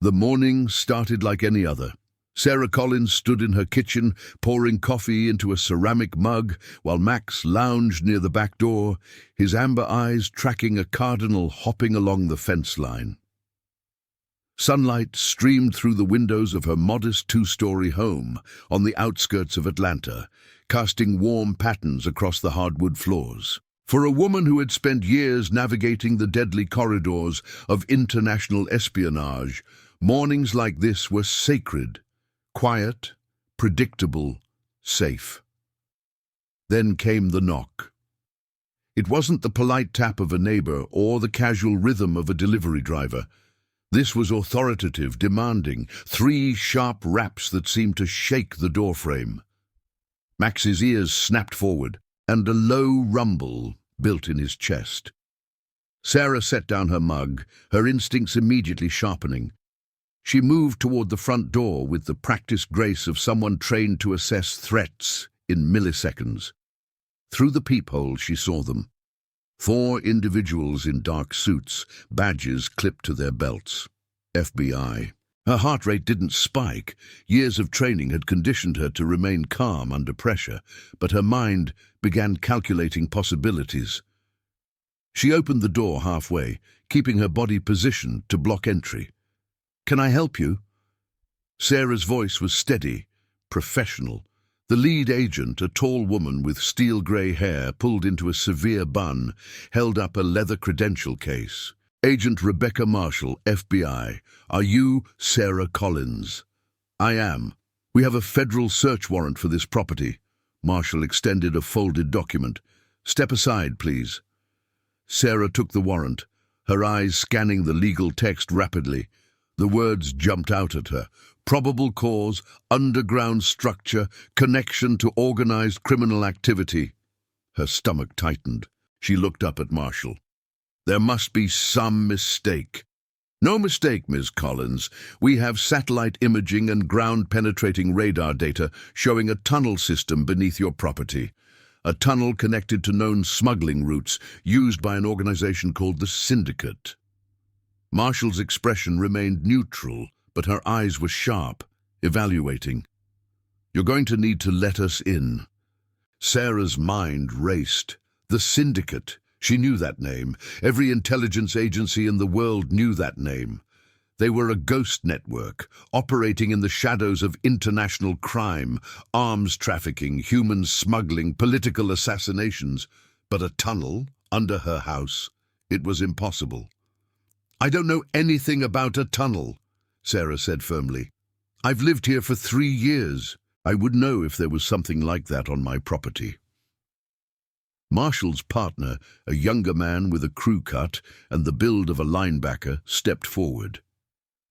The morning started like any other. Sarah Collins stood in her kitchen, pouring coffee into a ceramic mug, while Max lounged near the back door, his amber eyes tracking a cardinal hopping along the fence line. Sunlight streamed through the windows of her modest two-story home on the outskirts of Atlanta, casting warm patterns across the hardwood floors. For a woman who had spent years navigating the deadly corridors of international espionage, mornings like this were sacred, quiet, predictable, safe. Then came the knock. It wasn't the polite tap of a neighbor or the casual rhythm of a delivery driver. This was authoritative, demanding, 3 sharp raps that seemed to shake the doorframe. Max's ears snapped forward, and a low rumble built in his chest. Sarah set down her mug, her instincts immediately sharpening. She moved toward the front door with the practiced grace of someone trained to assess threats in milliseconds. Through the peephole she saw them. 4 individuals in dark suits, badges clipped to their belts. FBI. Her heart rate didn't spike. Years of training had conditioned her to remain calm under pressure, but her mind began calculating possibilities. She opened the door halfway, keeping her body positioned to block entry. "Can I help you?" Sarah's voice was steady, professional. The lead agent, a tall woman with steel-grey hair pulled into a severe bun, held up a leather credential case. "Agent Rebecca Marshall, FBI. Are you Sarah Collins?" "I am. We have a federal search warrant for this property." Marshall extended a folded document. "Step aside, please." Sarah took the warrant, her eyes scanning the legal text rapidly. The words jumped out at her. Probable cause, underground structure, connection to organized criminal activity. Her stomach tightened. She looked up at Marshall. "There must be some mistake." "No mistake, Ms. Collins. We have satellite imaging and ground-penetrating radar data showing a tunnel system beneath your property. A tunnel connected to known smuggling routes used by an organization called the Syndicate." Marshall's expression remained neutral, but her eyes were sharp, evaluating. "You're going to need to let us in." Sarah's mind raced. The Syndicate. She knew that name. Every intelligence agency in the world knew that name. They were a ghost network, operating in the shadows of international crime, arms trafficking, human smuggling, political assassinations. But a tunnel under her house? It was impossible. "I don't know anything about a tunnel," Sarah said firmly. "I've lived here for 3 years. I would know if there was something like that on my property." Marshall's partner, a younger man with a crew cut and the build of a linebacker, stepped forward.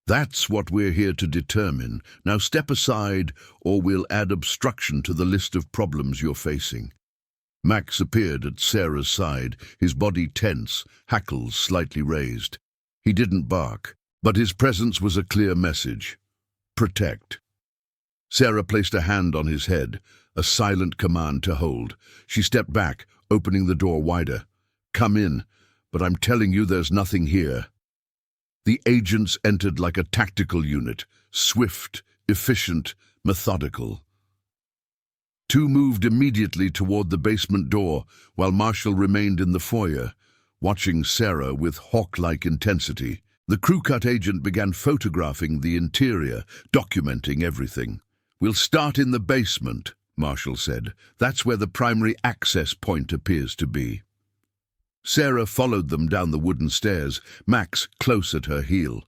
"That's what we're here to determine. Now step aside, or we'll add obstruction to the list of problems you're facing." Max appeared at Sarah's side, his body tense, hackles slightly raised. He didn't bark, but his presence was a clear message. Protect. Sarah placed a hand on his head, a silent command to hold. She stepped back, opening the door wider. "Come in, but I'm telling you there's nothing here." The agents entered like a tactical unit, swift, efficient, methodical. 2 moved immediately toward the basement door, while Marshall remained in the foyer, watching Sarah with hawk-like intensity. The crew-cut agent began photographing the interior, documenting everything. "We'll start in the basement," Marshall said. "That's where the primary access point appears to be." Sarah followed them down the wooden stairs, Max close at her heel.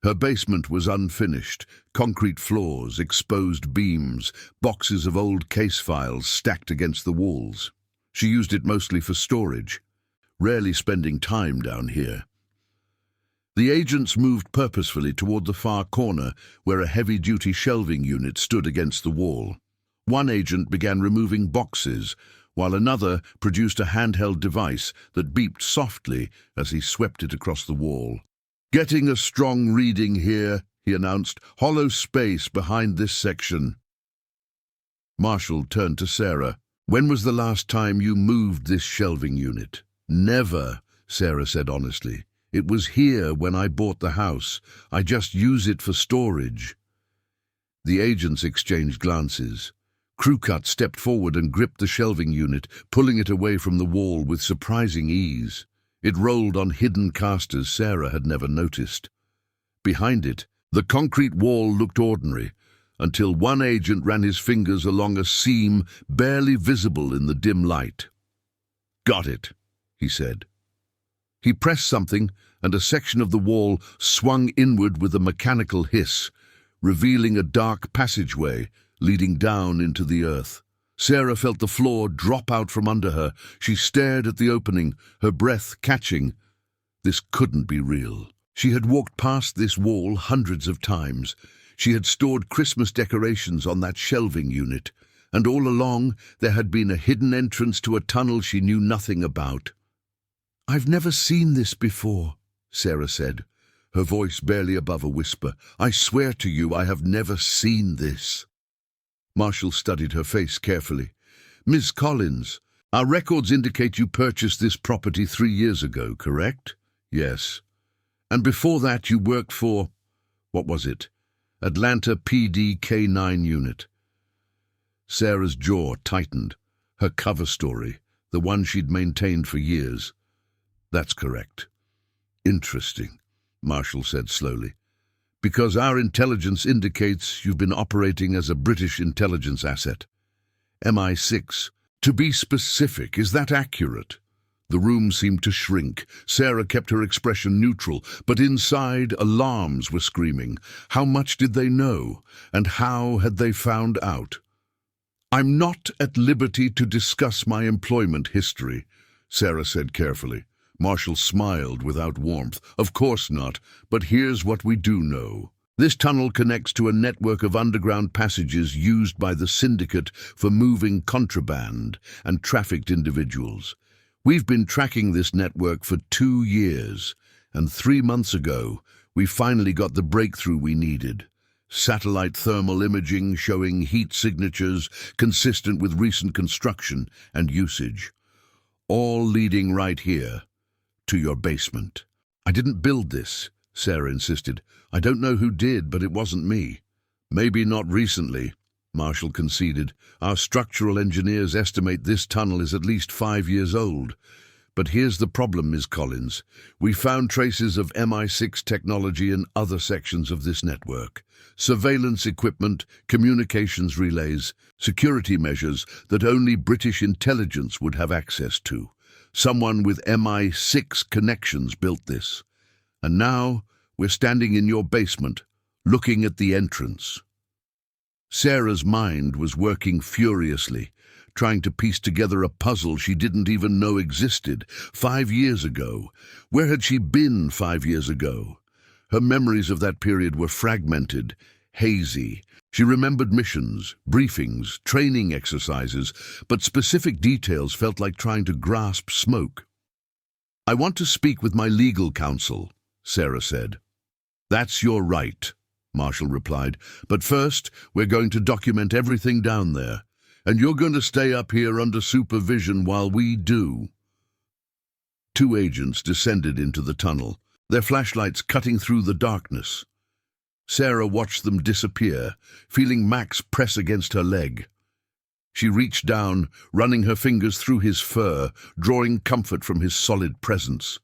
Her basement was unfinished, concrete floors, exposed beams, boxes of old case files stacked against the walls. She used it mostly for storage, rarely spending time down here. The agents moved purposefully toward the far corner where a heavy-duty shelving unit stood against the wall. One agent began removing boxes, while another produced a handheld device that beeped softly as he swept it across the wall. "Getting a strong reading here," he announced. "Hollow space behind this section." Marshall turned to Sarah. "When was the last time you moved this shelving unit?" "Never," Sarah said honestly. It was here when I bought the house. I just use it for storage." The agents exchanged glances. Crewcut stepped forward and gripped the shelving unit, pulling it away from the wall with surprising ease. It rolled on hidden casters Sarah had never noticed. Behind it, the concrete wall looked ordinary, until one agent ran his fingers along a seam barely visible in the dim light. "Got it," he said. He pressed something, and a section of the wall swung inward with a mechanical hiss, revealing a dark passageway leading down into the earth. Sarah felt the floor drop out from under her. She stared at the opening, her breath catching. This couldn't be real. She had walked past this wall hundreds of times. She had stored Christmas decorations on that shelving unit, and all along there had been a hidden entrance to a tunnel she knew nothing about. "I've never seen this before," Sarah said, her voice barely above a whisper. "I swear to you, I have never seen this." Marshall studied her face carefully. "Miss Collins, our records indicate you purchased this property 3 years ago, correct?" "Yes." "And before that you worked for, what was it? Atlanta PD K9 unit." Sarah's jaw tightened. Her cover story, the one she'd maintained for years. "That's correct." "Interesting," Marshall said slowly. "Because our intelligence indicates you've been operating as a British intelligence asset. MI6. To be specific, is that accurate?" The room seemed to shrink. Sarah kept her expression neutral, but inside alarms were screaming. How much did they know, and how had they found out? "I'm not at liberty to discuss my employment history," Sarah said carefully. Marshall smiled without warmth. "Of course not, but here's what we do know. This tunnel connects to a network of underground passages used by the Syndicate for moving contraband and trafficked individuals. We've been tracking this network for 2 years, and 3 months ago, we finally got the breakthrough we needed. Satellite thermal imaging showing heat signatures consistent with recent construction and usage. All leading right here, to your basement." "I didn't build this," Sarah insisted. "I don't know who did, but it wasn't me." "Maybe not recently," Marshall conceded. "Our structural engineers estimate this tunnel is at least 5 years old. But here's the problem, Ms. Collins. We found traces of MI6 technology in other sections of this network. Surveillance equipment, communications relays, security measures that only British intelligence would have access to. Someone with MI6 connections built this. And now we're standing in your basement, looking at the entrance." Sarah's mind was working furiously, trying to piece together a puzzle she didn't even know existed. 5 years ago. Where had she been 5 years ago? Her memories of that period were fragmented, hazy. She remembered missions, briefings, training exercises, but specific details felt like trying to grasp smoke. "I want to speak with my legal counsel," Sarah said. "That's your right," Marshall replied. "But first, we're going to document everything down there, and you're going to stay up here under supervision while we do." 2 agents descended into the tunnel, their flashlights cutting through the darkness. Sarah watched them disappear, feeling Max press against her leg. She reached down, running her fingers through his fur, drawing comfort from his solid presence.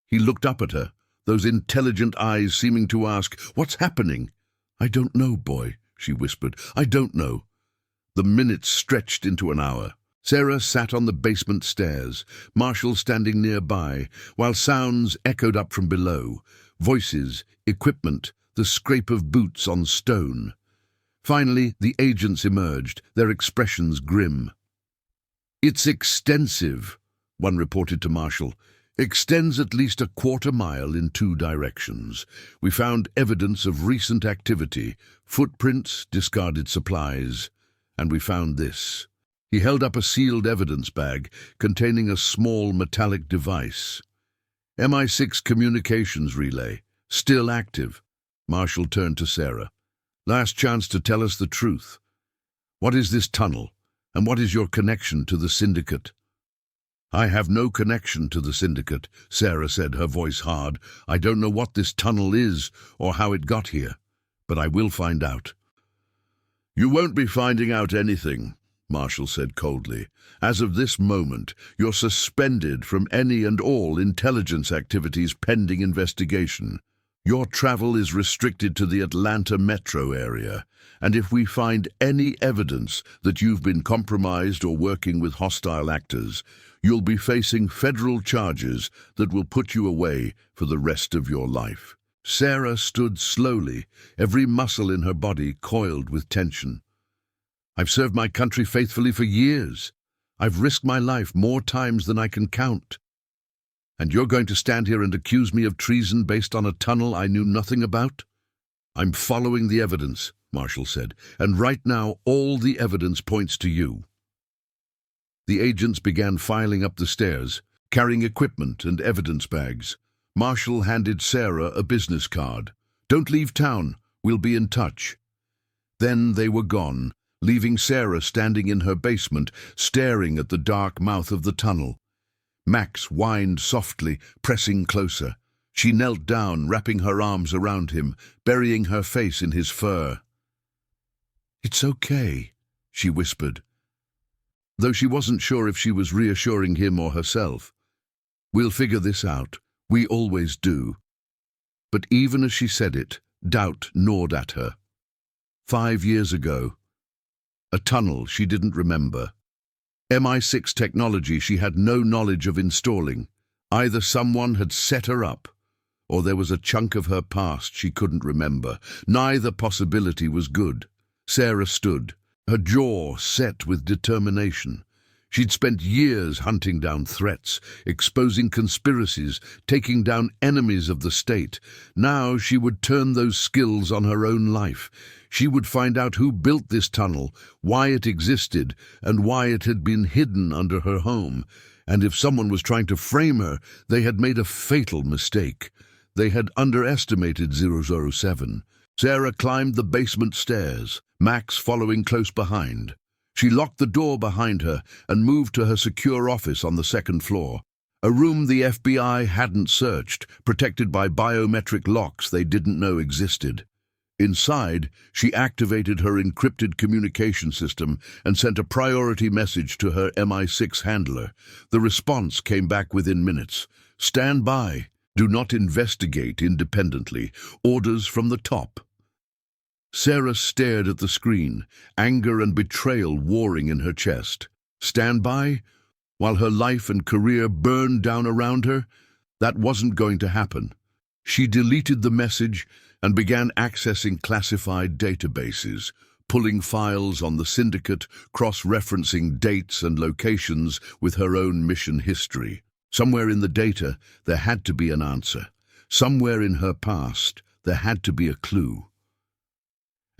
He looked up at her, those intelligent eyes seeming to ask, "What's happening?" "I don't know, boy," she whispered. "I don't know." The minutes stretched into an hour. Sarah sat on the basement stairs, Marshall standing nearby, while sounds echoed up from below. Voices, equipment, the scrape of boots on stone. Finally, the agents emerged, their expressions grim. "It's extensive," one reported to Marshall. "Extends at least a quarter mile in 2 directions. We found evidence of recent activity, footprints, discarded supplies, and we found this." He held up a sealed evidence bag containing a small metallic device. "MI6 communications relay, still active." Marshall turned to Sarah. "Last chance to tell us the truth. What is this tunnel, and what is your connection to the Syndicate?" I have no connection to the Syndicate, Sarah said, her voice hard. I don't know what this tunnel is or how it got here, but I will find out. You won't be finding out anything, Marshall said coldly. As of this moment, you're suspended from any and all intelligence activities pending investigation. Your travel is restricted to the Atlanta metro area, and if we find any evidence that you've been compromised or working with hostile actors, you'll be facing federal charges that will put you away for the rest of your life. Sarah stood slowly, every muscle in her body coiled with tension. I've served my country faithfully for years. I've risked my life more times than I can count. And you're going to stand here and accuse me of treason based on a tunnel I knew nothing about? I'm following the evidence, Marshall said, and right now all the evidence points to you. The agents began filing up the stairs, carrying equipment and evidence bags. Marshall handed Sarah a business card. Don't leave town, we'll be in touch. Then they were gone, leaving Sarah standing in her basement, staring at the dark mouth of the tunnel. Max whined softly, pressing closer. She knelt down, wrapping her arms around him, burying her face in his fur. "It's okay," she whispered, though she wasn't sure if she was reassuring him or herself. "We'll figure this out. We always do." But even as she said it, doubt gnawed at her. 5 years ago, a tunnel she didn't remember. MI6 technology she had no knowledge of installing. Either someone had set her up, or there was a chunk of her past she couldn't remember. Neither possibility was good. Sarah stood, her jaw set with determination. She'd spent years hunting down threats, exposing conspiracies, taking down enemies of the state. Now she would turn those skills on her own life. She would find out who built this tunnel, why it existed, and why it had been hidden under her home. And if someone was trying to frame her, they had made a fatal mistake. They had underestimated 007. Sarah climbed the basement stairs, Max following close behind. She locked the door behind her and moved to her secure office on the second floor, a room the FBI hadn't searched, protected by biometric locks they didn't know existed. Inside, she activated her encrypted communication system and sent a priority message to her MI6 handler. The response came back within minutes. "Stand by. Do not investigate independently. Orders from the top." Sarah stared at the screen, anger and betrayal warring in her chest. Stand by? While her life and career burned down around her? That wasn't going to happen. She deleted the message and began accessing classified databases, pulling files on the Syndicate, cross-referencing dates and locations with her own mission history. Somewhere in the data, there had to be an answer. Somewhere in her past, there had to be a clue.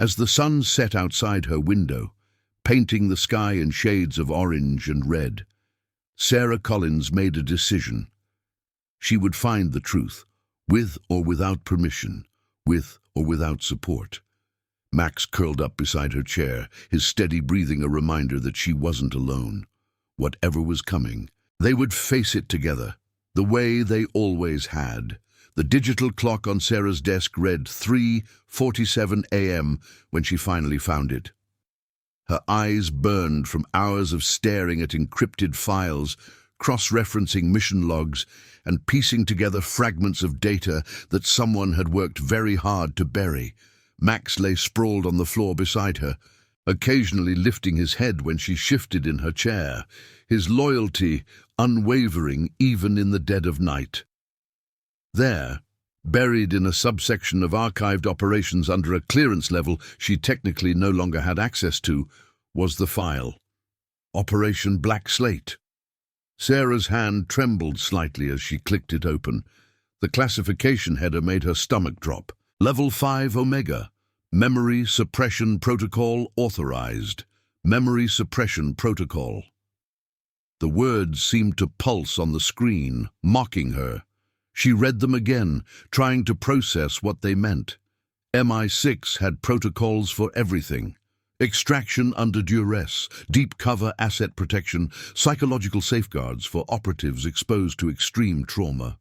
As the sun set outside her window, painting the sky in shades of orange and red, Sarah Collins made a decision. She would find the truth, with or without permission, with or without support. Max curled up beside her chair, his steady breathing a reminder that she wasn't alone. Whatever was coming, they would face it together, the way they always had. The digital clock on Sarah's desk read 3:47 a.m. when she finally found it. Her eyes burned from hours of staring at encrypted files, cross-referencing mission logs, and piecing together fragments of data that someone had worked very hard to bury. Max lay sprawled on the floor beside her, occasionally lifting his head when she shifted in her chair, his loyalty unwavering even in the dead of night. There, buried in a subsection of archived operations under a clearance level she technically no longer had access to, was the file. Operation Black Slate. Sarah's hand trembled slightly as she clicked it open. The classification header made her stomach drop. Level 5 Omega. Memory Suppression Protocol Authorized. Memory Suppression Protocol. The words seemed to pulse on the screen, mocking her. She read them again, trying to process what they meant. MI6 had protocols for everything. Extraction under duress, deep cover asset protection, psychological safeguards for operatives exposed to extreme trauma.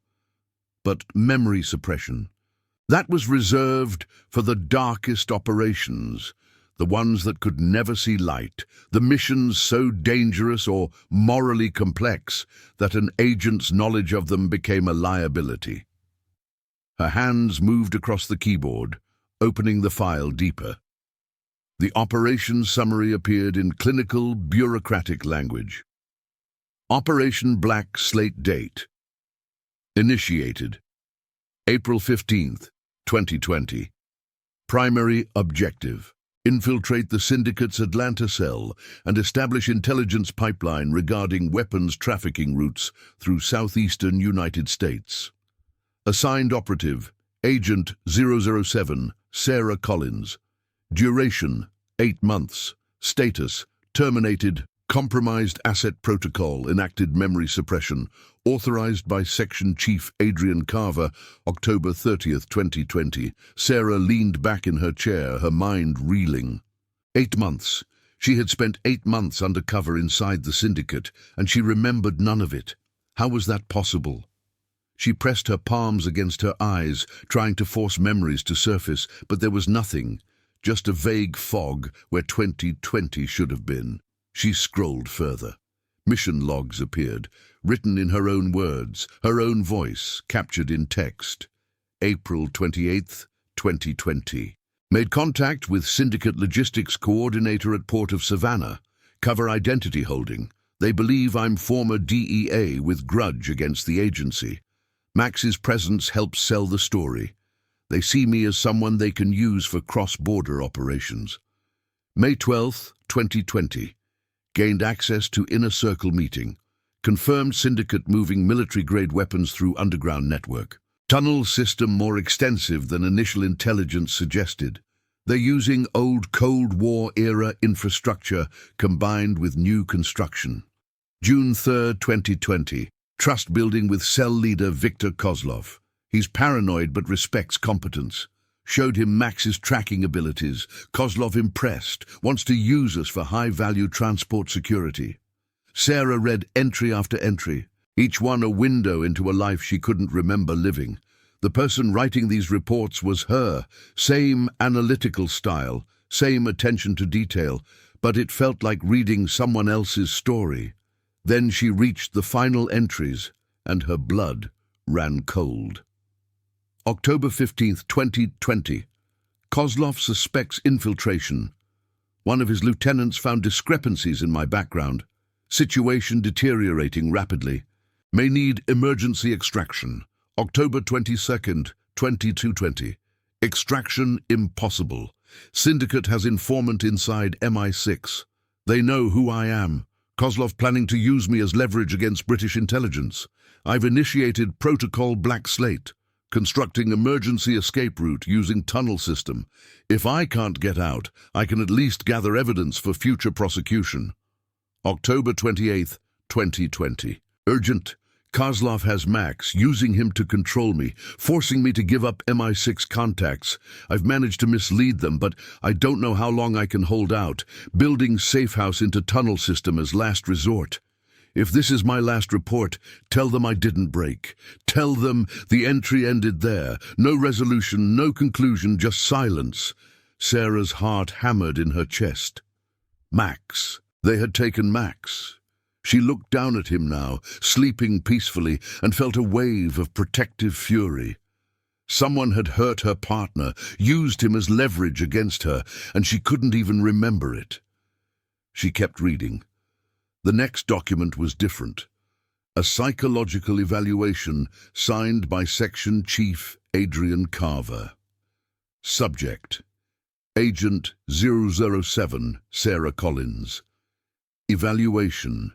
But memory suppression, that was reserved for the darkest operations, the ones that could never see light, the missions so dangerous or morally complex that an agent's knowledge of them became a liability. Her hands moved across the keyboard, opening the file deeper. The operation summary appeared in clinical, bureaucratic language. Operation Black Slate date. Initiated. April 15th, 2020. Primary objective. Infiltrate the Syndicate's Atlanta cell and establish intelligence pipeline regarding weapons trafficking routes through southeastern United States. Assigned operative, Agent 007, Sarah Collins. Duration, 8 months. Status, terminated. Compromised asset protocol, enacted memory suppression. Authorized by Section Chief Adrian Carver, October 30th, 2020. Sarah leaned back in her chair, her mind reeling. 8 months. She had spent 8 months undercover inside the Syndicate, and she remembered none of it. How was that possible? She pressed her palms against her eyes, trying to force memories to surface, but there was nothing. Just a vague fog where 2020 should have been. She scrolled further. Mission logs appeared, written in her own words, her own voice, captured in text. April 28th, 2020. Made contact with Syndicate Logistics Coordinator at Port of Savannah. Cover identity holding. They believe I'm former DEA with grudge against the agency. Max's presence helps sell the story. They see me as someone they can use for cross-border operations. May 12th, 2020. Gained access to Inner Circle meeting. Confirmed Syndicate moving military-grade weapons through underground network. Tunnel system more extensive than initial intelligence suggested. They're using old Cold War-era infrastructure combined with new construction. June 3rd, 2020. Trust building with cell leader Viktor Kozlov. He's paranoid but respects competence. Showed him Max's tracking abilities. Kozlov impressed, wants to use us for high-value transport security. Sarah read entry after entry, each one a window into a life she couldn't remember living. The person writing these reports was her, same analytical style, same attention to detail, but it felt like reading someone else's story. Then she reached the final entries, and her blood ran cold. October 15th, 2020. Kozlov suspects infiltration. One of his lieutenants found discrepancies in my background. Situation deteriorating rapidly. May need emergency extraction. October 22nd, 2220. Extraction impossible. Syndicate has informant inside MI6. They know who I am. Kozlov planning to use me as leverage against British intelligence. I've initiated Protocol Black Slate. Constructing emergency escape route using tunnel system. If I can't get out, I can at least gather evidence for future prosecution. October 28th, 2020. Urgent. Kozlov has Max, using him to control me, forcing me to give up MI6 contacts. I've managed to mislead them, but I don't know how long I can hold out. Building safe house into tunnel system as last resort. If this is my last report, tell them I didn't break. Tell them the entry ended there. No resolution, no conclusion, just silence. Sarah's heart hammered in her chest. Max. They had taken Max. She looked down at him now, sleeping peacefully, and felt a wave of protective fury. Someone had hurt her partner, used him as leverage against her, and she couldn't even remember it. She kept reading. The next document was different. A psychological evaluation signed by Section Chief Adrian Carver. Subject: Agent 007, Sarah Collins. Evaluation.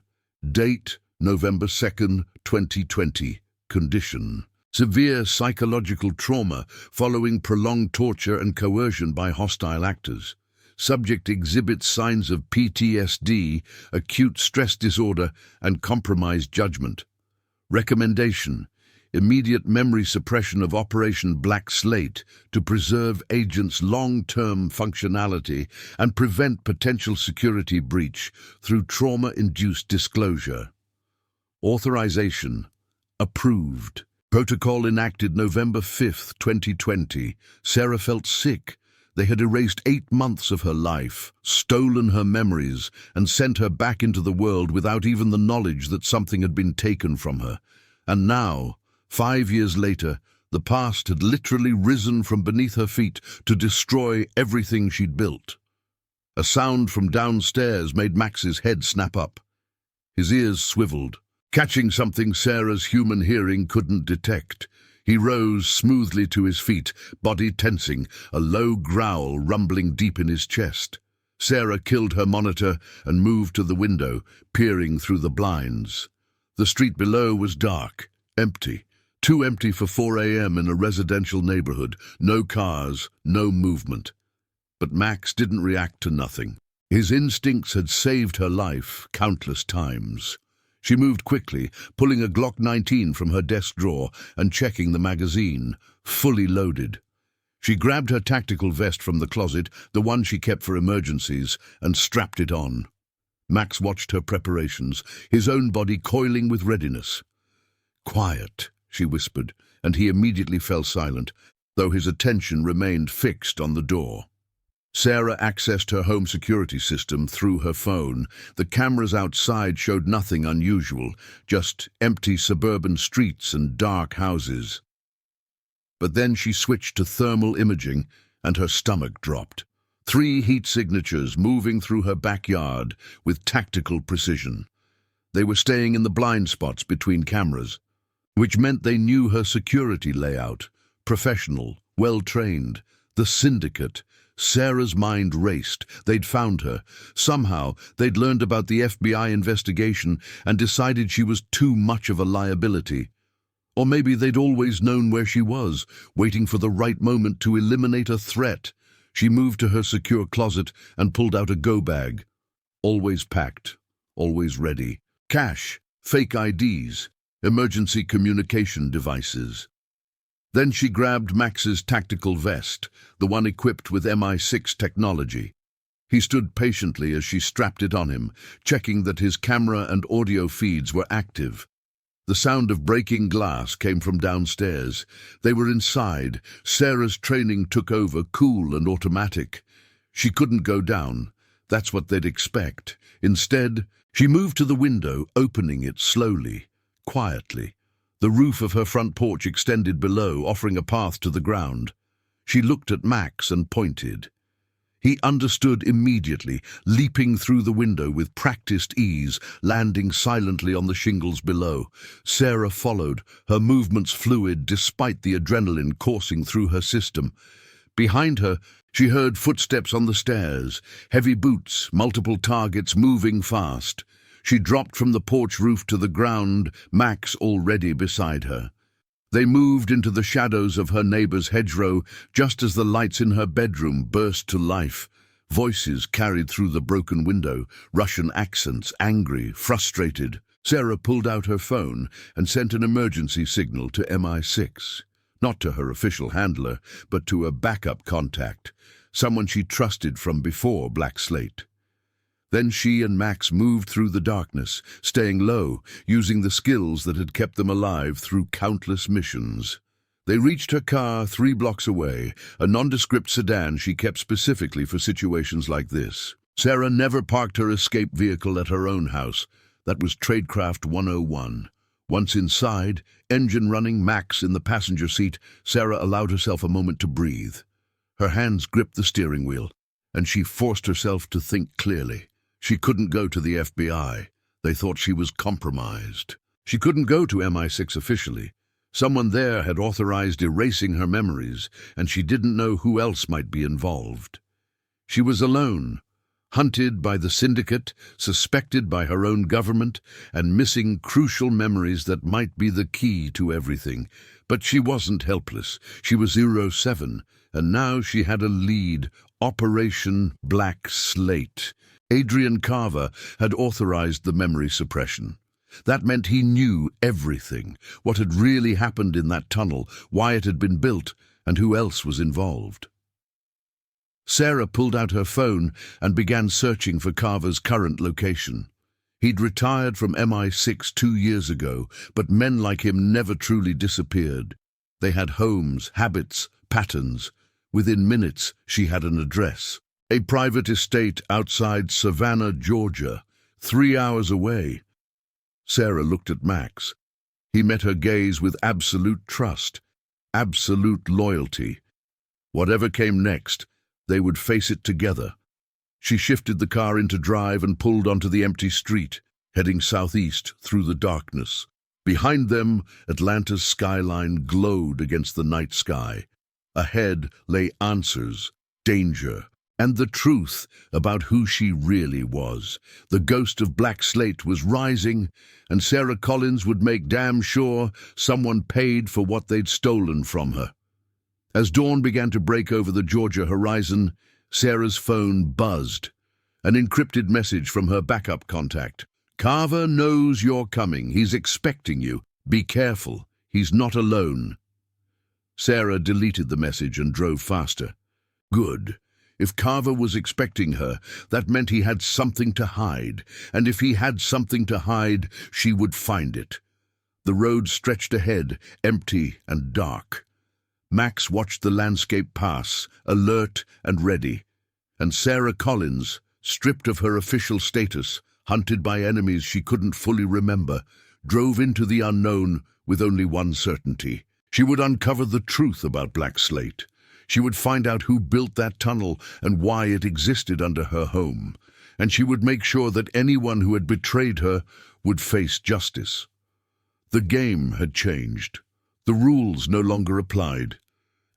Date: November 2nd, 2020. Condition: severe psychological trauma following prolonged torture and coercion by hostile actors. Subject exhibits signs of PTSD, acute stress disorder, and compromised judgment. Recommendation: immediate memory suppression of Operation Black Slate to preserve agents' long-term functionality and prevent potential security breach through trauma-induced disclosure. Authorization. Approved. Protocol enacted November 5, 2020. Sarah felt sick. They had erased 8 months of her life, stolen her memories, and sent her back into the world without even the knowledge that something had been taken from her. And now, 5 years later, the past had literally risen from beneath her feet to destroy everything she'd built. A sound from downstairs made Max's head snap up. His ears swiveled, catching something Sarah's human hearing couldn't detect. He rose smoothly to his feet, body tensing, a low growl rumbling deep in his chest. Sarah killed her monitor and moved to the window, peering through the blinds. The street below was dark, empty. Too empty for 4 a.m. in a residential neighborhood. No cars, no movement. But Max didn't react to nothing. His instincts had saved her life countless times. She moved quickly, pulling a Glock 19 from her desk drawer and checking the magazine, fully loaded. She grabbed her tactical vest from the closet, the one she kept for emergencies, and strapped it on. Max watched her preparations, his own body coiling with readiness. "Quiet," she whispered, and he immediately fell silent, though his attention remained fixed on the door. Sarah accessed her home security system through her phone. The cameras outside showed nothing unusual, just empty suburban streets and dark houses. But then she switched to thermal imaging, and her stomach dropped. 3 heat signatures moving through her backyard with tactical precision. They were staying in the blind spots between cameras, which meant they knew her security layout. Professional, well-trained, the Syndicate. Sarah's mind raced. They'd found her. Somehow, they'd learned about the FBI investigation and decided she was too much of a liability. Or maybe they'd always known where she was, waiting for the right moment to eliminate a threat. She moved to her secure closet and pulled out a go-bag. Always packed, always ready. Cash, fake IDs, emergency communication devices. Then she grabbed Max's tactical vest, the one equipped with MI6 technology. He stood patiently as she strapped it on him, checking that his camera and audio feeds were active. The sound of breaking glass came from downstairs. They were inside. Sarah's training took over, cool and automatic. She couldn't go down. That's what they'd expect. Instead, she moved to the window, opening it slowly, quietly. The roof of her front porch extended below, offering a path to the ground. She looked at Max and pointed. He understood immediately, leaping through the window with practiced ease, landing silently on the shingles below. Sarah followed, her movements fluid despite the adrenaline coursing through her system. Behind her, she heard footsteps on the stairs, heavy boots, multiple targets moving fast. She dropped from the porch roof to the ground, Max already beside her. They moved into the shadows of her neighbor's hedgerow just as the lights in her bedroom burst to life. Voices carried through the broken window, Russian accents, angry, frustrated. Sarah pulled out her phone and sent an emergency signal to MI6. Not to her official handler, but to a backup contact, someone she trusted from before Black Slate. Then she and Max moved through the darkness, staying low, using the skills that had kept them alive through countless missions. They reached her car 3 blocks away, a nondescript sedan she kept specifically for situations like this. Sarah never parked her escape vehicle at her own house. That was Tradecraft 101. Once inside, engine running, Max in the passenger seat, Sarah allowed herself a moment to breathe. Her hands gripped the steering wheel, and she forced herself to think clearly. She couldn't go to the FBI. They thought she was compromised. She couldn't go to MI6 officially. Someone there had authorized erasing her memories, and she didn't know who else might be involved. She was alone, hunted by the Syndicate, suspected by her own government, and missing crucial memories that might be the key to everything. But she wasn't helpless. She was 07, and now she had a lead, Operation Black Slate. Adrian Carver had authorized the memory suppression. That meant he knew everything, what had really happened in that tunnel, why it had been built, and who else was involved. Sarah pulled out her phone and began searching for Carver's current location. He'd retired from MI6 2 years ago, but men like him never truly disappeared. They had homes, habits, patterns. Within minutes, she had an address. A private estate outside Savannah, Georgia, 3 hours away. Sarah looked at Max. He met her gaze with absolute trust, absolute loyalty. Whatever came next, they would face it together. She shifted the car into drive and pulled onto the empty street, heading southeast through the darkness. Behind them, Atlanta's skyline glowed against the night sky. Ahead lay answers, danger, and the truth about who she really was. The ghost of Black Slate was rising, and Sarah Collins would make damn sure someone paid for what they'd stolen from her. As dawn began to break over the Georgia horizon, Sarah's phone buzzed. An encrypted message from her backup contact. "Carver knows you're coming. He's expecting you. Be careful. He's not alone." Sarah deleted the message and drove faster. Good. If Carver was expecting her, that meant he had something to hide. And if he had something to hide, she would find it. The road stretched ahead, empty and dark. Max watched the landscape pass, alert and ready. And Sarah Collins, stripped of her official status, hunted by enemies she couldn't fully remember, drove into the unknown with only one certainty. She would uncover the truth about Black Slate. She would find out who built that tunnel and why it existed under her home. And she would make sure that anyone who had betrayed her would face justice. The game had changed. The rules no longer applied.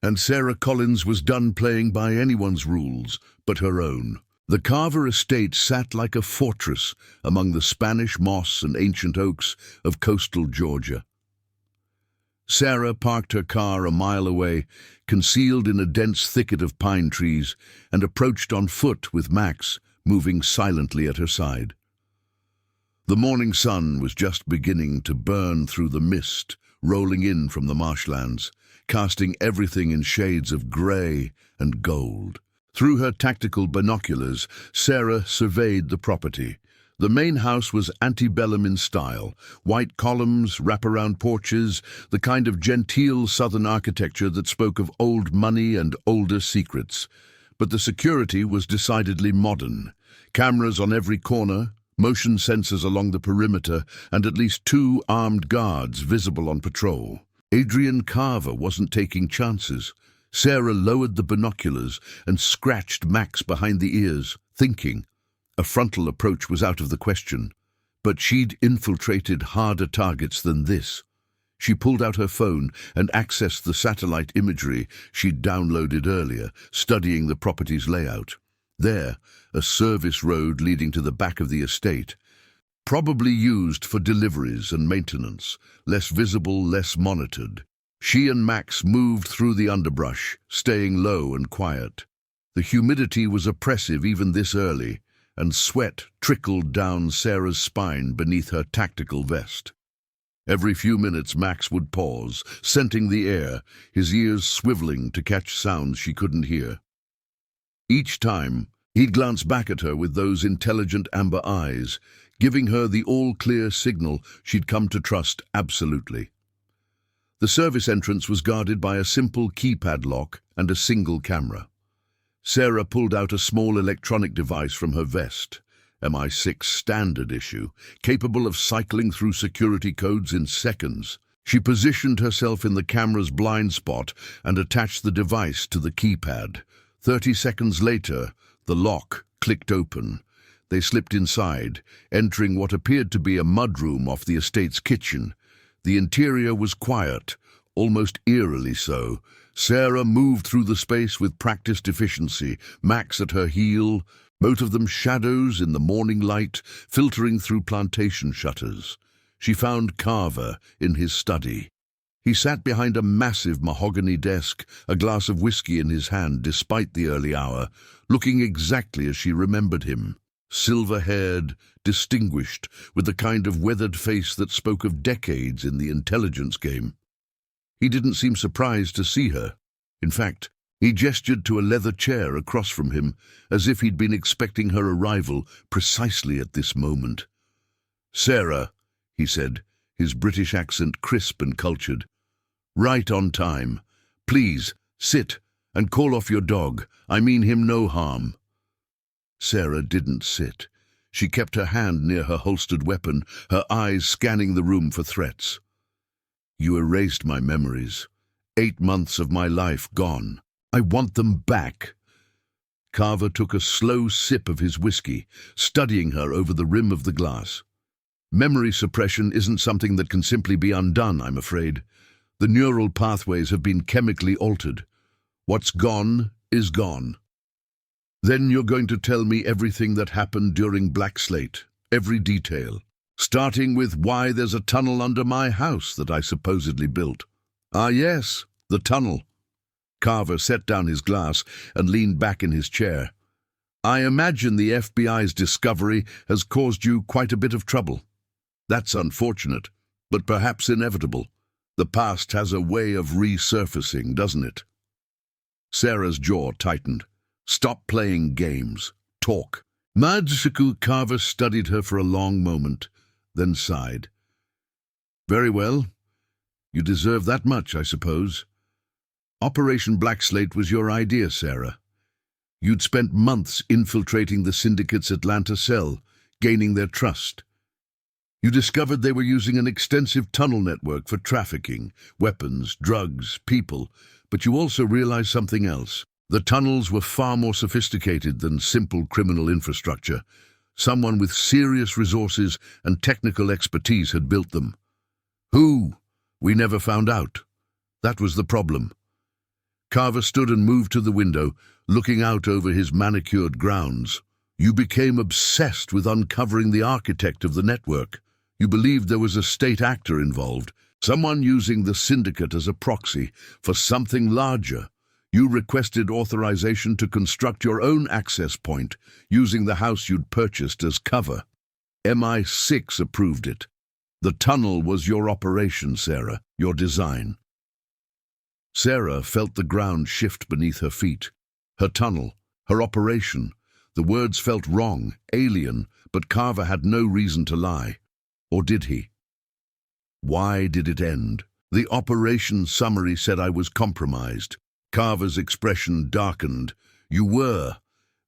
And Sarah Collins was done playing by anyone's rules but her own. The Carver estate sat like a fortress among the Spanish moss and ancient oaks of coastal Georgia. Sarah parked her car a mile away, concealed in a dense thicket of pine trees, and approached on foot with Max, moving silently at her side. The morning sun was just beginning to burn through the mist, rolling in from the marshlands, casting everything in shades of grey and gold. Through her tactical binoculars, Sarah surveyed the property. The main house was antebellum in style, white columns, wraparound porches, the kind of genteel southern architecture that spoke of old money and older secrets. But the security was decidedly modern. Cameras on every corner, motion sensors along the perimeter, and at least 2 armed guards visible on patrol. Adrian Carver wasn't taking chances. Sarah lowered the binoculars and scratched Max behind the ears, thinking. A frontal approach was out of the question, but she'd infiltrated harder targets than this. She pulled out her phone and accessed the satellite imagery she'd downloaded earlier, studying the property's layout. There, a service road leading to the back of the estate, probably used for deliveries and maintenance, less visible, less monitored. She and Max moved through the underbrush, staying low and quiet. The humidity was oppressive even this early, and sweat trickled down Sarah's spine beneath her tactical vest. Every few minutes Max would pause, scenting the air, his ears swiveling to catch sounds she couldn't hear. Each time, he'd glance back at her with those intelligent amber eyes, giving her the all-clear signal she'd come to trust absolutely. The service entrance was guarded by a simple keypad lock and a single camera. Sarah pulled out a small electronic device from her vest, MI6 standard issue, capable of cycling through security codes in seconds. She positioned herself in the camera's blind spot and attached the device to the keypad. 30 seconds later, the lock clicked open. They slipped inside, entering what appeared to be a mudroom off the estate's kitchen. The interior was quiet, almost eerily so. Sarah moved through the space with practiced efficiency, Max at her heel, both of them shadows in the morning light, filtering through plantation shutters. She found Carver in his study. He sat behind a massive mahogany desk, a glass of whiskey in his hand despite the early hour, looking exactly as she remembered him. silver-haired, distinguished, with the kind of weathered face that spoke of decades in the intelligence game. He didn't seem surprised to see her. In fact, he gestured to a leather chair across from him, as if he'd been expecting her arrival precisely at this moment. "Sarah," he said, his British accent crisp and cultured. "Right on time. Please, sit, and call off your dog. I mean him no harm." Sarah didn't sit. She kept her hand near her holstered weapon, her eyes scanning the room for threats. "You erased my memories. 8 months of my life gone. I want them back." Carver took a slow sip of his whiskey, studying her over the rim of the glass. "Memory suppression isn't something that can simply be undone, I'm afraid. The neural pathways have been chemically altered. What's gone is gone." "Then you're going to tell me everything that happened during Black Slate, every detail, starting with why there's a tunnel under my house that I supposedly built." "Ah, yes, the tunnel." Carver set down his glass and leaned back in his chair. "I imagine the FBI's discovery has caused you quite a bit of trouble. That's unfortunate, but perhaps inevitable. The past has a way of resurfacing, doesn't it?" Sarah's jaw tightened. "Stop playing games. Talk." Madsuku Carver studied her for a long moment, then sighed. "Very well. You deserve that much, I suppose. Operation Black Slate was your idea, Sarah. You'd spent months infiltrating the Syndicate's Atlanta cell, gaining their trust. You discovered they were using an extensive tunnel network for trafficking, weapons, drugs, people, but you also realized something else. The tunnels were far more sophisticated than simple criminal infrastructure. Someone with serious resources and technical expertise had built them. Who? We never found out. That was the problem." Carver stood and moved to the window, looking out over his manicured grounds. "You became obsessed with uncovering the architect of the network. You believed there was a state actor involved, someone using the Syndicate as a proxy for something larger. You requested authorization to construct your own access point, using the house you'd purchased as cover. MI6 approved it. The tunnel was your operation, Sarah, your design." Sarah felt the ground shift beneath her feet. Her tunnel, her operation. The words felt wrong, alien, but Carver had no reason to lie. Or did he? Why did it end? "The operation summary said I was compromised." Carver's expression darkened. "You were.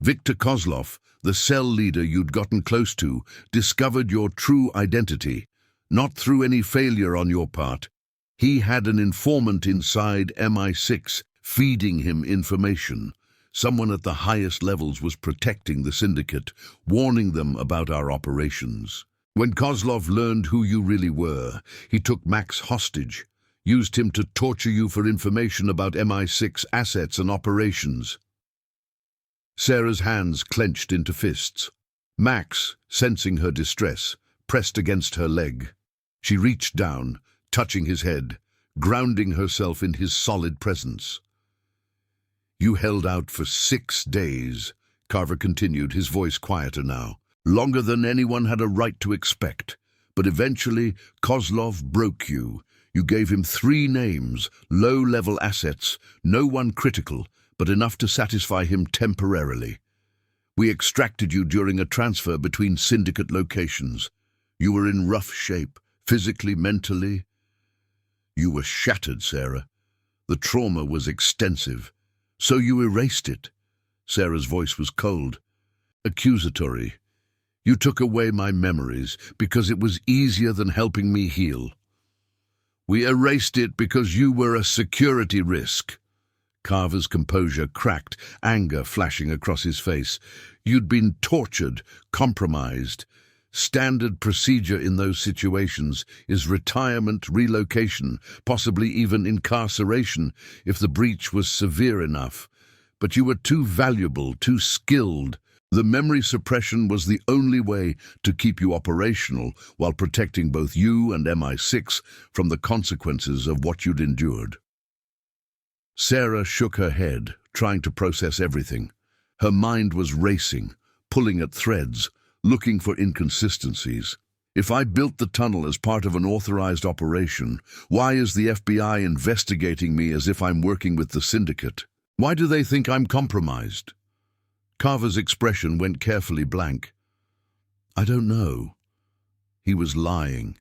Victor Kozlov, the cell leader you'd gotten close to, discovered your true identity, not through any failure on your part. He had an informant inside MI6 feeding him information. Someone at the highest levels was protecting the Syndicate, warning them about our operations. When Kozlov learned who you really were, he took Max hostage, used him to torture you for information about MI6 assets and operations." Sarah's hands clenched into fists. Max, sensing her distress, pressed against her leg. She reached down, touching his head, grounding herself in his solid presence. "You held out for 6 days, Carver continued, his voice quieter now. "Longer than anyone had a right to expect. But eventually, Kozlov broke you. You gave him 3 names, low-level assets, no one critical, but enough to satisfy him temporarily. We extracted you during a transfer between Syndicate locations. You were in rough shape, physically, mentally. You were shattered, Sarah. The trauma was extensive. So you erased it." Sarah's voice was cold, accusatory. "You took away my memories because it was easier than helping me heal." "We erased it because you were a security risk." Carver's composure cracked, anger flashing across his face. "You'd been tortured, compromised. Standard procedure in those situations is retirement, relocation, possibly even incarceration if the breach was severe enough. But you were too valuable, too skilled. The memory suppression was the only way to keep you operational while protecting both you and MI6 from the consequences of what you'd endured." Sarah shook her head, trying to process everything. Her mind was racing, pulling at threads, looking for inconsistencies. If I built the tunnel as part of an authorized operation, why is the FBI investigating me as if I'm working with the Syndicate? Why do they think I'm compromised? Carver's expression went carefully blank. I don't know. He was lying.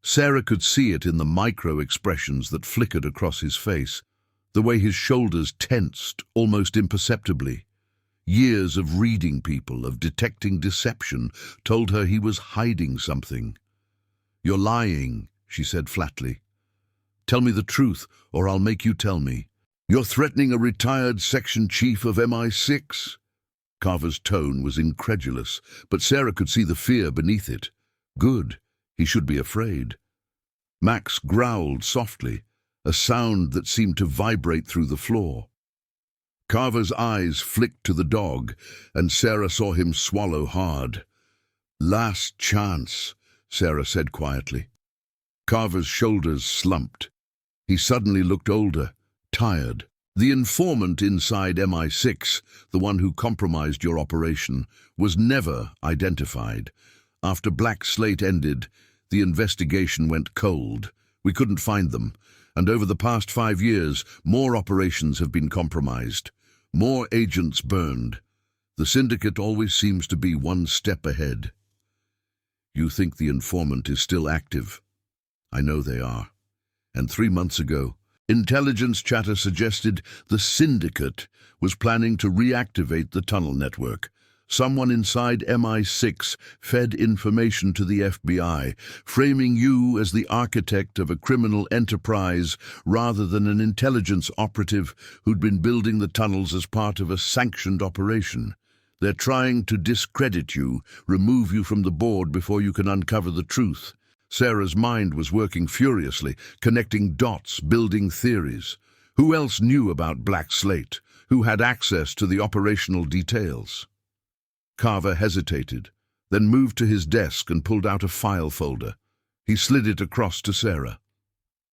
Sarah could see it in the micro-expressions that flickered across his face, the way his shoulders tensed almost imperceptibly. Years of reading people, of detecting deception, told her he was hiding something. You're lying, she said flatly. Tell me the truth, or I'll make you tell me. You're threatening a retired section chief of MI6? Carver's tone was incredulous, but Sarah could see the fear beneath it. Good, he should be afraid. Max growled softly, a sound that seemed to vibrate through the floor. Carver's eyes flicked to the dog, and Sarah saw him swallow hard. Last chance, Sarah said quietly. Carver's shoulders slumped. He suddenly looked older, tired. The informant inside MI6, the one who compromised your operation, was never identified. After Black Slate ended, the investigation went cold. We couldn't find them, and over the past 5 years, more operations have been compromised. More agents burned. The Syndicate always seems to be one step ahead. You think the informant is still active? I know they are. And 3 months ago, intelligence chatter suggested the Syndicate was planning to reactivate the tunnel network. Someone inside MI6 fed information to the FBI, framing you as the architect of a criminal enterprise rather than an intelligence operative who'd been building the tunnels as part of a sanctioned operation. They're trying to discredit you, remove you from the board before you can uncover the truth. Sarah's mind was working furiously, connecting dots, building theories. Who else knew about Black Slate? Who had access to the operational details? Carver hesitated, then moved to his desk and pulled out a file folder. He slid it across to Sarah.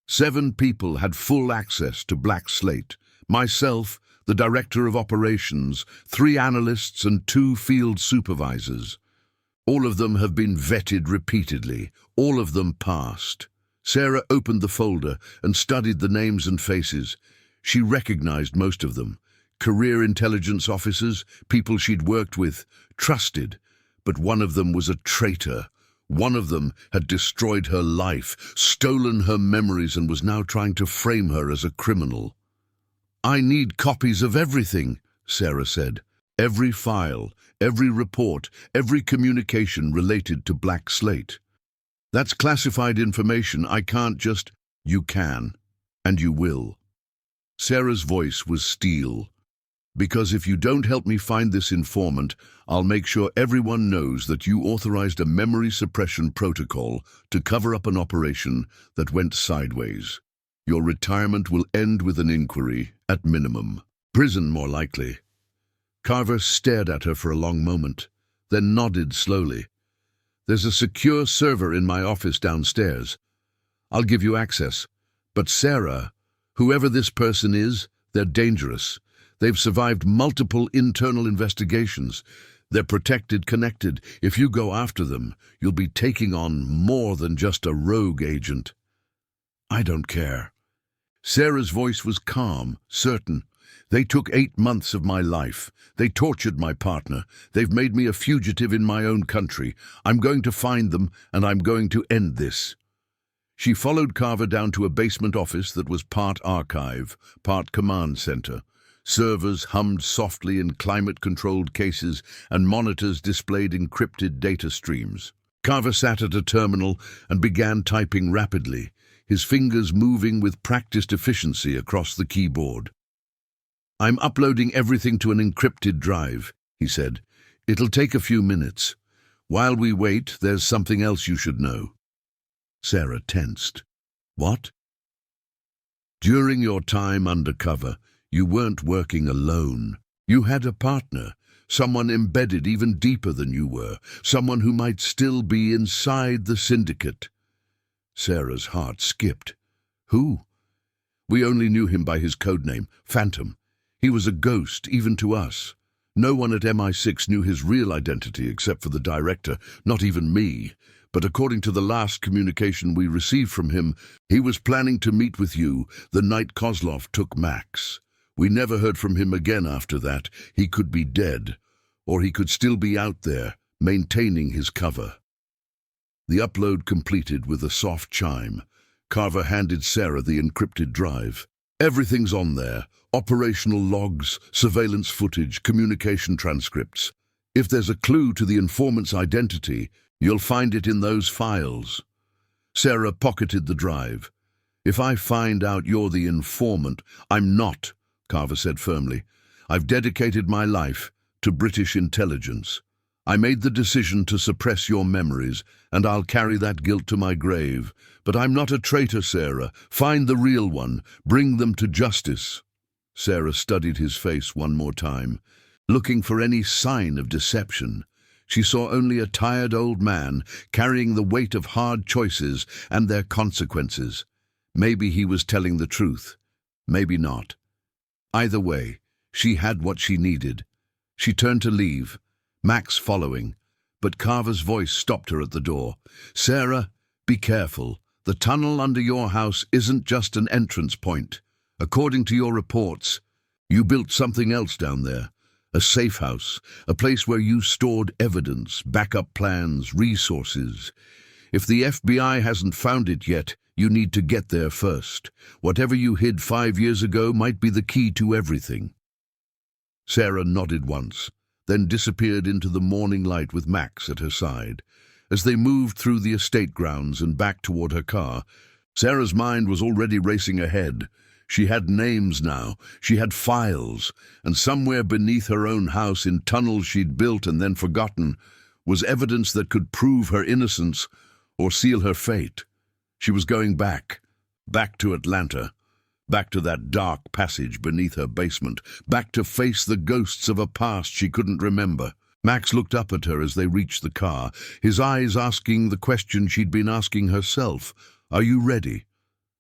7 people had full access to Black Slate. Myself, the director of operations, 3 analysts and 2 field supervisors. All of them have been vetted repeatedly. All of them passed. Sarah opened the folder and studied the names and faces. She recognized most of them. Career intelligence officers, people she'd worked with, trusted, but one of them was a traitor. One of them had destroyed her life, stolen her memories, and was now trying to frame her as a criminal. I need copies of everything, Sarah said. Every file, every report, every communication related to Black Slate. That's classified information. I can't just... You can, and you will. Sarah's voice was steel. Because if you don't help me find this informant, I'll make sure everyone knows that you authorized a memory suppression protocol to cover up an operation that went sideways. Your retirement will end with an inquiry, at minimum. Prison, more likely. Carver stared at her for a long moment, then nodded slowly. There's a secure server in my office downstairs. I'll give you access. But Sarah, whoever this person is, they're dangerous. They've survived multiple internal investigations. They're protected, connected. If you go after them, you'll be taking on more than just a rogue agent. I don't care. Sarah's voice was calm, certain. They took 8 months of my life. They tortured my partner. They've made me a fugitive in my own country. I'm going to find them, and I'm going to end this. She followed Carver down to a basement office that was part archive, part command center. Servers hummed softly in climate-controlled cases, and monitors displayed encrypted data streams. Carver sat at a terminal and began typing rapidly, his fingers moving with practiced efficiency across the keyboard. I'm uploading everything to an encrypted drive, he said. It'll take a few minutes. While we wait, there's something else you should know. Sarah tensed. What? During your time undercover, you weren't working alone. You had a partner, someone embedded even deeper than you were, someone who might still be inside the Syndicate. Sarah's heart skipped. Who? We only knew him by his codename, Phantom. He was a ghost, even to us. No one at MI6 knew his real identity except for the director, not even me. But according to the last communication we received from him, he was planning to meet with you the night Kozlov took Max. We never heard from him again after that. He could be dead, or he could still be out there, maintaining his cover. The upload completed with a soft chime. Carver handed Sarah the encrypted drive. Everything's on there. Operational logs, surveillance footage, communication transcripts. If there's a clue to the informant's identity, you'll find it in those files. Sarah pocketed the drive. If I find out you're the informant, I'm not, Carver said firmly. I've dedicated my life to British intelligence. I made the decision to suppress your memories, and I'll carry that guilt to my grave. But I'm not a traitor, Sarah. Find the real one. Bring them to justice. Sarah studied his face one more time, looking for any sign of deception. She saw only a tired old man carrying the weight of hard choices and their consequences. Maybe he was telling the truth. Maybe not. Either way, she had what she needed. She turned to leave, Max following, but Carver's voice stopped her at the door. Sarah, be careful. The tunnel under your house isn't just an entrance point. According to your reports, you built something else down there. A safe house, a place where you stored evidence, backup plans, resources. If the FBI hasn't found it yet, you need to get there first. Whatever you hid 5 years ago might be the key to everything. Sarah nodded once, then disappeared into the morning light with Max at her side. As they moved through the estate grounds and back toward her car, Sarah's mind was already racing ahead. She had names now, she had files, and somewhere beneath her own house, in tunnels she'd built and then forgotten, was evidence that could prove her innocence or seal her fate. She was going back to Atlanta, back to that dark passage beneath her basement, back to face the ghosts of a past she couldn't remember. Max looked up at her as they reached the car, his eyes asking the question she'd been asking herself. Are you ready?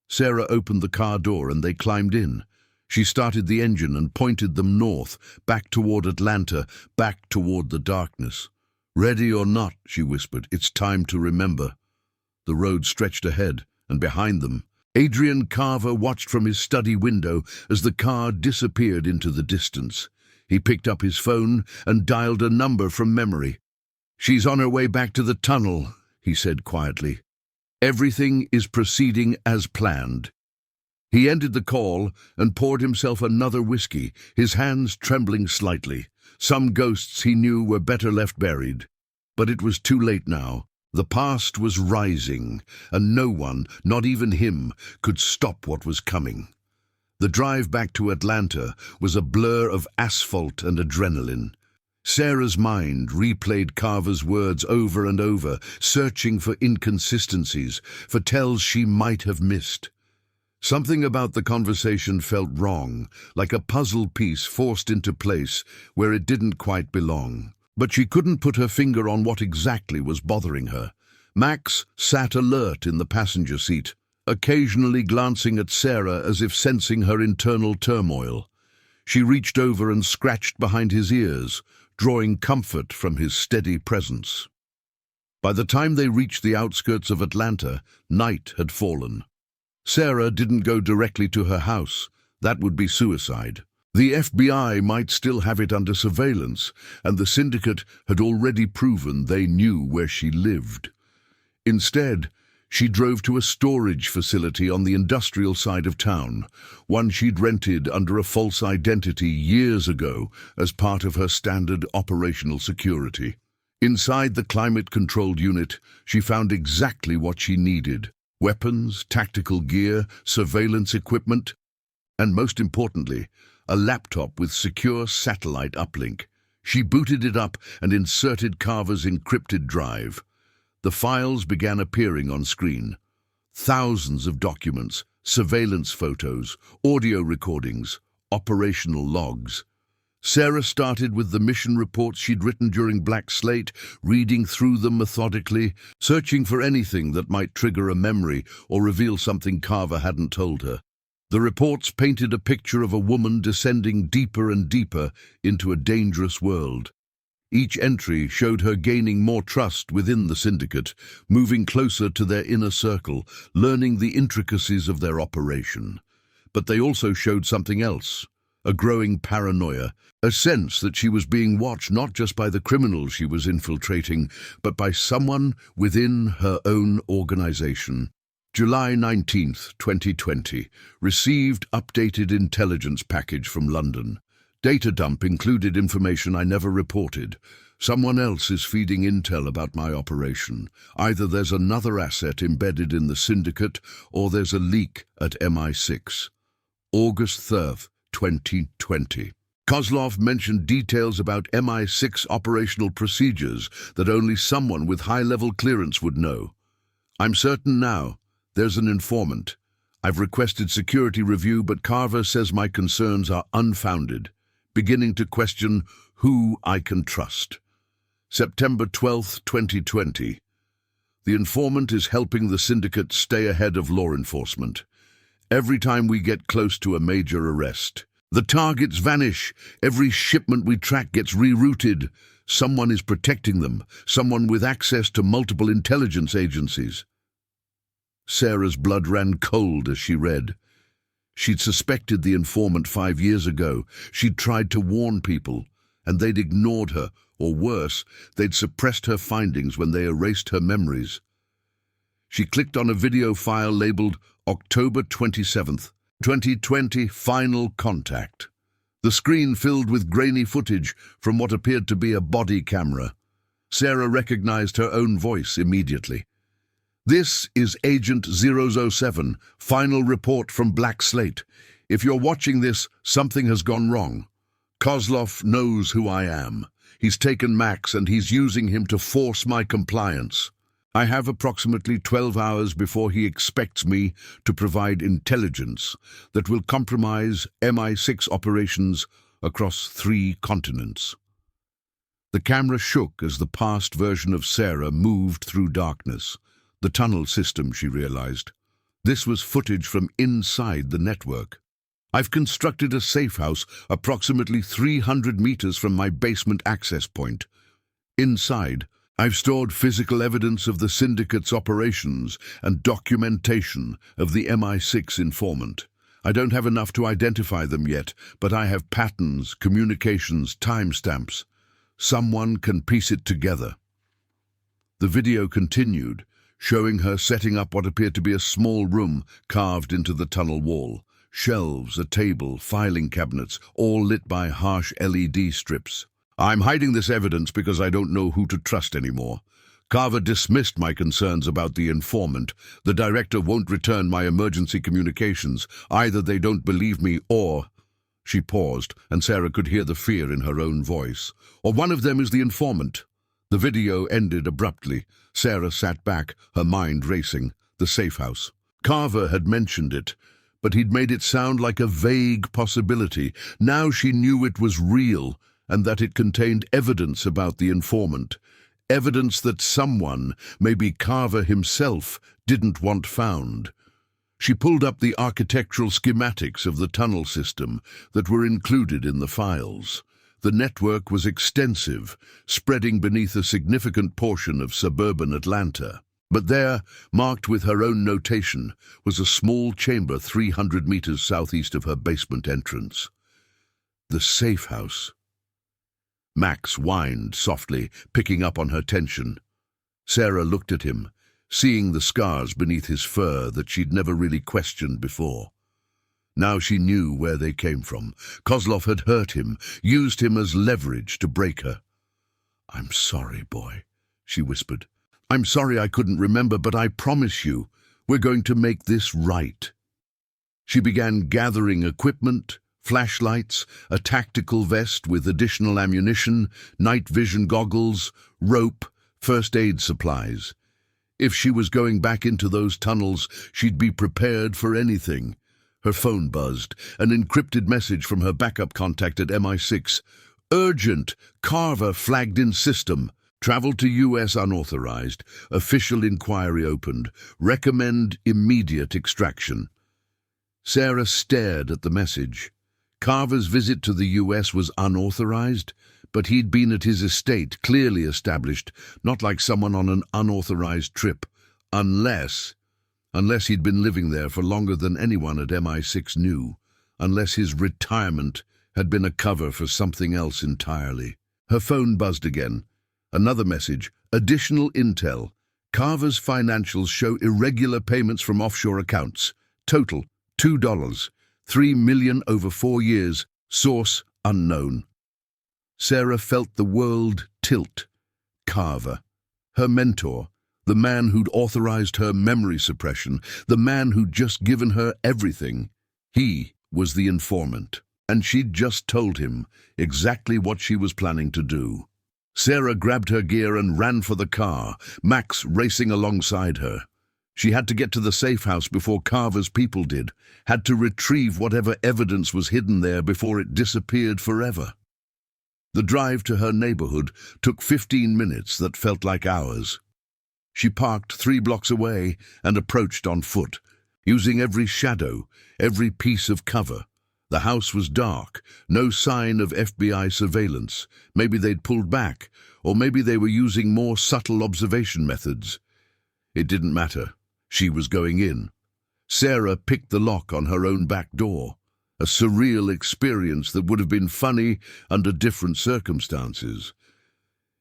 Sarah opened the car door and they climbed in. She started the engine and pointed them north, back toward Atlanta, back toward the darkness. Ready or not, she whispered, it's time to remember. The road stretched ahead, and behind them, Adrian Carver watched from his study window as the car disappeared into the distance. He picked up his phone and dialed a number from memory. She's on her way back to the tunnel, he said quietly. Everything is proceeding as planned. He ended the call and poured himself another whiskey, his hands trembling slightly. Some ghosts he knew were better left buried. But it was too late now. The past was rising, and no one, not even him, could stop what was coming. The drive back to Atlanta was a blur of asphalt and adrenaline. Sarah's mind replayed Carver's words over and over, searching for inconsistencies, for tells she might have missed. Something about the conversation felt wrong, like a puzzle piece forced into place where it didn't quite belong. But she couldn't put her finger on what exactly was bothering her. Max sat alert in the passenger seat, occasionally glancing at Sarah as if sensing her internal turmoil. She reached over and scratched behind his ears, drawing comfort from his steady presence. By the time they reached the outskirts of Atlanta, night had fallen. Sarah didn't go directly to her house. That would be suicide. The FBI might still have it under surveillance, and the Syndicate had already proven they knew where she lived. Instead, she drove to a storage facility on the industrial side of town, one she'd rented under a false identity years ago as part of her standard operational security. Inside the climate-controlled unit, she found exactly what she needed: weapons, tactical gear, surveillance equipment, and most importantly, a laptop with secure satellite uplink. She booted it up and inserted Carver's encrypted drive. The files began appearing on screen. Thousands of documents, surveillance photos, audio recordings, operational logs. Sarah started with the mission reports she'd written during Black Slate, reading through them methodically, searching for anything that might trigger a memory or reveal something Carver hadn't told her. The reports painted a picture of a woman descending deeper and deeper into a dangerous world. Each entry showed her gaining more trust within the Syndicate, moving closer to their inner circle, learning the intricacies of their operation. But they also showed something else, a growing paranoia, a sense that she was being watched not just by the criminals she was infiltrating, but by someone within her own organization. July 19th, 2020, received updated intelligence package from London. Data dump included information I never reported. Someone else is feeding intel about my operation. Either there's another asset embedded in the Syndicate, or there's a leak at MI6. August 3rd, 2020. Kozlov mentioned details about MI6 operational procedures that only someone with high-level clearance would know. I'm certain now there's an informant. I've requested security review, but Carver says my concerns are unfounded, beginning to question who I can trust. September 12th, 2020. The informant is helping the Syndicate stay ahead of law enforcement. Every time we get close to a major arrest, the targets vanish. Every shipment we track gets rerouted. Someone is protecting them, someone with access to multiple intelligence agencies. Sarah's blood ran cold as she read. She'd suspected the informant 5 years ago. She'd tried to warn people, and they'd ignored her, or worse, they'd suppressed her findings when they erased her memories. She clicked on a video file labeled October 27th, 2020, Final Contact. The screen filled with grainy footage from what appeared to be a body camera. Sarah recognized her own voice immediately. This is Agent 007, final report from Black Slate. If you're watching this, something has gone wrong. Kozlov knows who I am. He's taken Max and he's using him to force my compliance. I have approximately 12 hours before he expects me to provide intelligence that will compromise MI6 operations across 3 continents. The camera shook as the past version of Sarah moved through darkness. The tunnel system, she realized. This was footage from inside the network. I've constructed a safe house approximately 300 meters from my basement access point. Inside, I've stored physical evidence of the Syndicate's operations and documentation of the MI6 informant. I don't have enough to identify them yet, but I have patterns, communications, timestamps. Someone can piece it together. The video continued, showing her setting up what appeared to be a small room carved into the tunnel wall. Shelves, a table, filing cabinets, all lit by harsh LED strips. I'm hiding this evidence because I don't know who to trust anymore. Carver dismissed my concerns about the informant. The director won't return my emergency communications. Either they don't believe me or... She paused, and Sarah could hear the fear in her own voice. Or one of them is the informant. The video ended abruptly. Sarah sat back, her mind racing. The safe house. Carver had mentioned it, but he'd made it sound like a vague possibility. Now she knew it was real, and that it contained evidence about the informant. Evidence that someone, maybe Carver himself, didn't want found. She pulled up the architectural schematics of the tunnel system that were included in the files. The network was extensive, spreading beneath a significant portion of suburban Atlanta. But there, marked with her own notation, was a small chamber 300 meters southeast of her basement entrance. The safe house. Max whined softly, picking up on her tension. Sarah looked at him, seeing the scars beneath his fur that she'd never really questioned before. Now she knew where they came from. Kozlov had hurt him, used him as leverage to break her. "I'm sorry, boy," she whispered. "I'm sorry I couldn't remember, but I promise you, we're going to make this right." She began gathering equipment, flashlights, a tactical vest with additional ammunition, night vision goggles, rope, first aid supplies. If she was going back into those tunnels, she'd be prepared for anything. Her phone buzzed, an encrypted message from her backup contact at MI6. "Urgent! Carver flagged in system. Travel to US unauthorized. Official inquiry opened. Recommend immediate extraction." Sarah stared at the message. Carver's visit to the US was unauthorized, but he'd been at his estate, clearly established, not like someone on an unauthorized trip, unless he'd been living there for longer than anyone at MI6 knew, unless his retirement had been a cover for something else entirely. Her phone buzzed again. Another message, additional intel. Carver's financials show irregular payments from offshore accounts. Total, $2. $3 million over 4 years. Source, unknown. Sarah felt the world tilt. Carver, her mentor, the man who'd authorized her memory suppression, the man who'd just given her everything. He was the informant, and she'd just told him exactly what she was planning to do. Sarah grabbed her gear and ran for the car, Max racing alongside her. She had to get to the safe house before Carver's people did, had to retrieve whatever evidence was hidden there before it disappeared forever. The drive to her neighborhood took 15 minutes that felt like hours. She parked 3 blocks away and approached on foot, using every shadow, every piece of cover. The house was dark, no sign of FBI surveillance. Maybe they'd pulled back, or maybe they were using more subtle observation methods. It didn't matter. She was going in. Sarah picked the lock on her own back door, a surreal experience that would have been funny under different circumstances.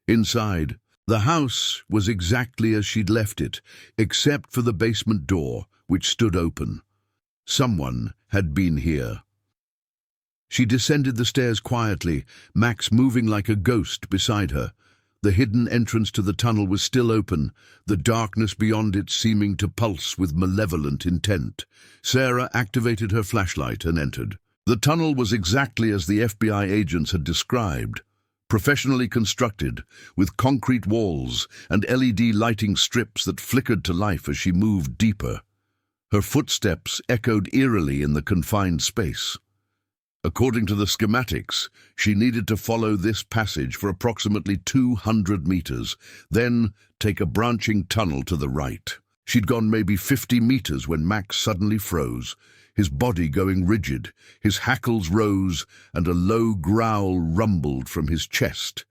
Inside, the house was exactly as she'd left it, except for the basement door, which stood open. Someone had been here. She descended the stairs quietly, Max moving like a ghost beside her. The hidden entrance to the tunnel was still open, the darkness beyond it seeming to pulse with malevolent intent. Sarah activated her flashlight and entered. The tunnel was exactly as the FBI agents had described. Professionally constructed, with concrete walls and LED lighting strips that flickered to life as she moved deeper. Her footsteps echoed eerily in the confined space. According to the schematics, she needed to follow this passage for approximately 200 meters, then take a branching tunnel to the right. She'd gone maybe 50 meters when Max suddenly froze, his body going rigid, his hackles rose, and a low growl rumbled from his chest.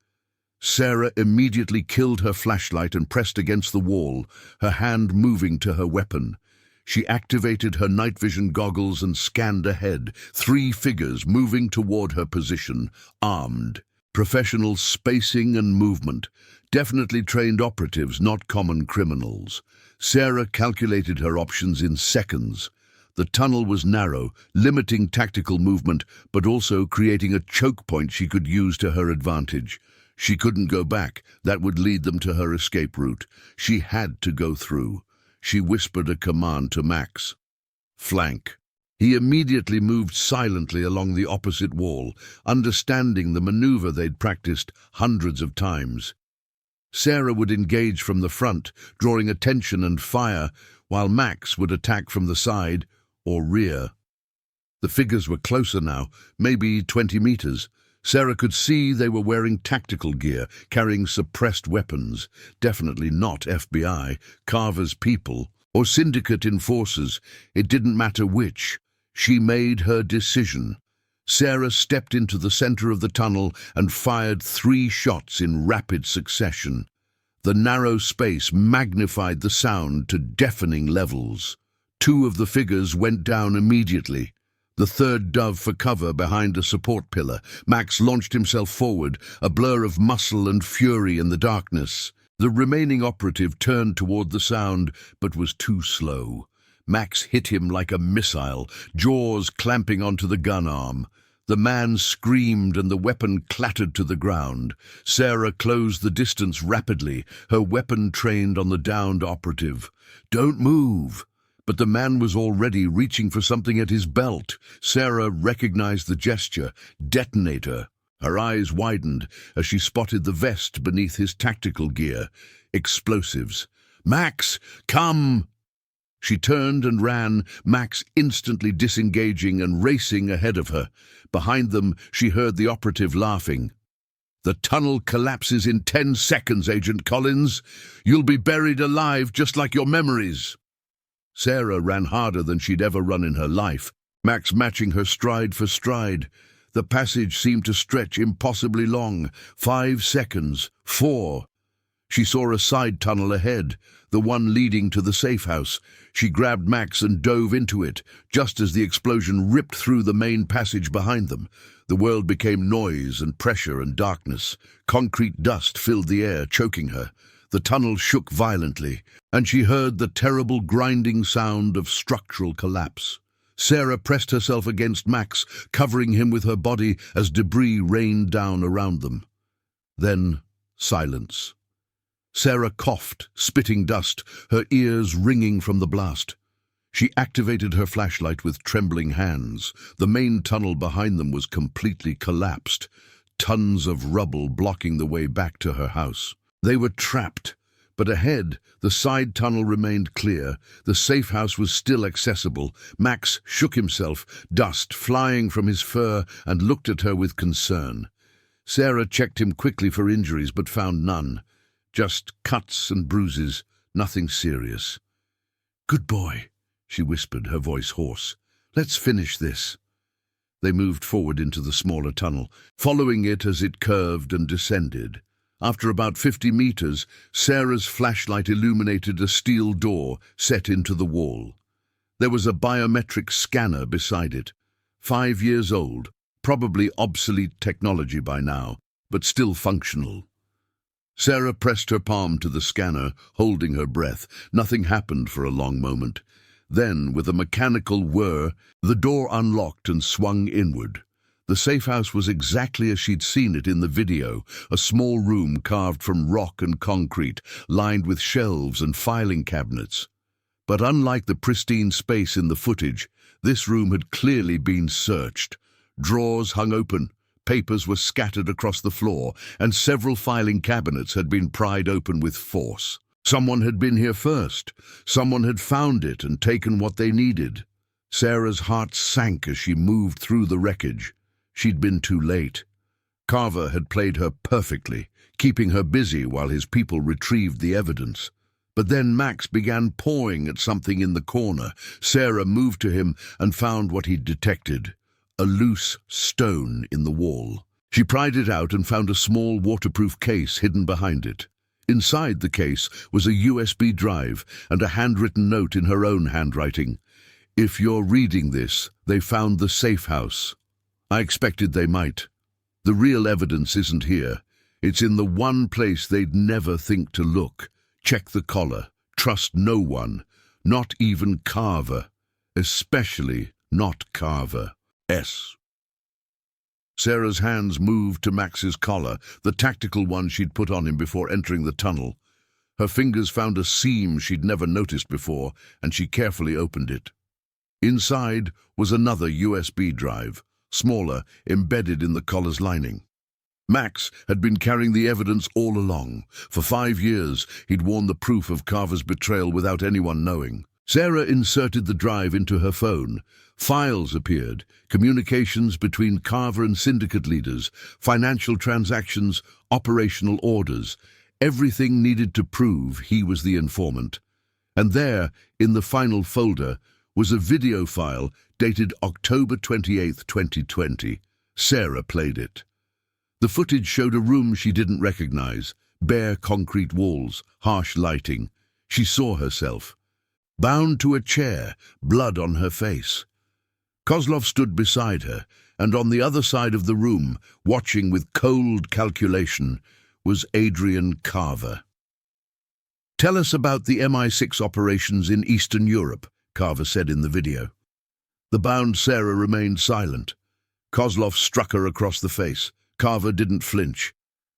Sarah immediately killed her flashlight and pressed against the wall, her hand moving to her weapon. She activated her night vision goggles and scanned ahead, 3 figures moving toward her position, armed. Professional spacing and movement. Definitely trained operatives, not common criminals. Sarah calculated her options in seconds. The tunnel was narrow, limiting tactical movement, but also creating a choke point she could use to her advantage. She couldn't go back. That would lead them to her escape route. She had to go through. She whispered a command to Max. Flank. He immediately moved silently along the opposite wall, understanding the maneuver they'd practiced hundreds of times. Sarah would engage from the front, drawing attention and fire, while Max would attack from the side or rear. The figures were closer now, maybe 20 meters. Sarah could see they were wearing tactical gear, carrying suppressed weapons. Definitely not FBI, Carver's people, or Syndicate enforcers. It didn't matter which. She made her decision. Sarah stepped into the center of the tunnel and fired 3 shots in rapid succession. The narrow space magnified the sound to deafening levels. 2 of the figures went down immediately. The third dove for cover behind a support pillar. Max launched himself forward, a blur of muscle and fury in the darkness. The remaining operative turned toward the sound, but was too slow. Max hit him like a missile, jaws clamping onto the gun arm. The man screamed and the weapon clattered to the ground. Sarah closed the distance rapidly, her weapon trained on the downed operative. "Don't move!" But the man was already reaching for something at his belt. Sarah recognized the gesture. Detonator. Her eyes widened as she spotted the vest beneath his tactical gear. Explosives. "Max, come!" She turned and ran, Max instantly disengaging and racing ahead of her. Behind them, she heard the operative laughing. "The tunnel collapses in 10 seconds, Agent Collins. You'll be buried alive just like your memories." Sarah ran harder than she'd ever run in her life. Max matching her stride for stride. The passage seemed to stretch impossibly long. 5 seconds. 4. She saw a side tunnel ahead, the one leading to the safe house. She grabbed Max and dove into it, just as the explosion ripped through the main passage behind them. The world became noise and pressure and darkness. Concrete dust filled the air, choking her. The tunnel shook violently, and she heard the terrible grinding sound of structural collapse. Sarah pressed herself against Max, covering him with her body as debris rained down around them. Then silence. Sarah coughed, spitting dust, her ears ringing from the blast. She activated her flashlight with trembling hands. The main tunnel behind them was completely collapsed, tons of rubble blocking the way back to her house. They were trapped, but ahead, the side tunnel remained clear. The safe house was still accessible. Max shook himself, dust flying from his fur, and looked at her with concern. Sarah checked him quickly for injuries, but found none. Just cuts and bruises, nothing serious. "Good boy," she whispered, her voice hoarse. "Let's finish this." They moved forward into the smaller tunnel, following it as it curved and descended. After about 50 meters, Sarah's flashlight illuminated a steel door set into the wall. There was a biometric scanner beside it. 5 years old, probably obsolete technology by now, but still functional. Sarah pressed her palm to the scanner, holding her breath. Nothing happened for a long moment. Then, with a mechanical whir, the door unlocked and swung inward. The safe house was exactly as she'd seen it in the video, a small room carved from rock and concrete, lined with shelves and filing cabinets. But unlike the pristine space in the footage, this room had clearly been searched. Drawers hung open, papers were scattered across the floor, and several filing cabinets had been pried open with force. Someone had been here first. Someone had found it and taken what they needed. Sarah's heart sank as she moved through the wreckage. She'd been too late. Carver had played her perfectly, keeping her busy while his people retrieved the evidence. But then Max began pawing at something in the corner. Sarah moved to him and found what he'd detected: a loose stone in the wall. She pried it out and found a small waterproof case hidden behind it. Inside the case was a USB drive and a handwritten note in her own handwriting. "If you're reading this, they found the safe house. I expected they might. The real evidence isn't here. It's in the one place they'd never think to look. Check the collar. Trust no one, not even Carver. Especially not Carver. S." Sarah's hands moved to Max's collar, the tactical one she'd put on him before entering the tunnel. Her fingers found a seam she'd never noticed before, and she carefully opened it. Inside was another USB drive, smaller, embedded in the collar's lining. Max had been carrying the evidence all along. For 5 years, he'd worn the proof of Carver's betrayal without anyone knowing. Sarah inserted the drive into her phone. Files appeared, communications between Carver and Syndicate leaders, financial transactions, operational orders. Everything needed to prove he was the informant. And there, in the final folder, was a video file dated October 28, 2020. Sarah played it. The footage showed a room she didn't recognize, bare concrete walls, harsh lighting. She saw herself, bound to a chair, blood on her face. Kozlov stood beside her, and on the other side of the room, watching with cold calculation, was Adrian Carver. "Tell us about the MI6 operations in Eastern Europe," Carver said in the video. The bound Sarah remained silent. Kozlov struck her across the face. Carver didn't flinch.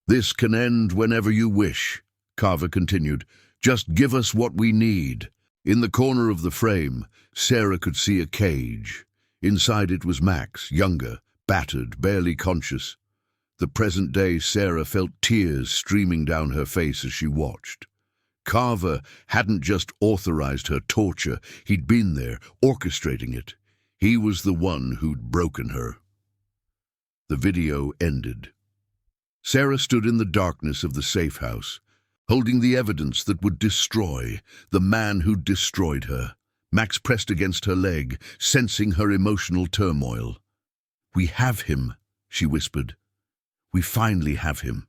"This can end whenever you wish," Carver continued. "Just give us what we need." In the corner of the frame, Sarah could see a cage. Inside it was Max, younger, battered, barely conscious. The present-day Sarah felt tears streaming down her face as she watched. Carver hadn't just authorized her torture, he'd been there, orchestrating it. He was the one who'd broken her. The video ended. Sarah stood in the darkness of the safe house, holding the evidence that would destroy the man who'd destroyed her. Max pressed against her leg, sensing her emotional turmoil. "We have him," she whispered. "We finally have him."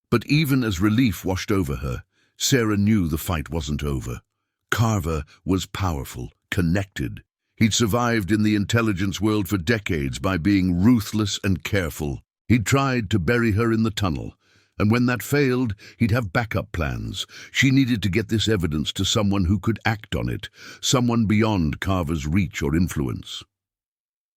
But even as relief washed over her, Sarah knew the fight wasn't over. Carver was powerful, connected. He'd survived in the intelligence world for decades by being ruthless and careful. He'd tried to bury her in the tunnel, and when that failed, he'd have backup plans. She needed to get this evidence to someone who could act on it, someone beyond Carver's reach or influence.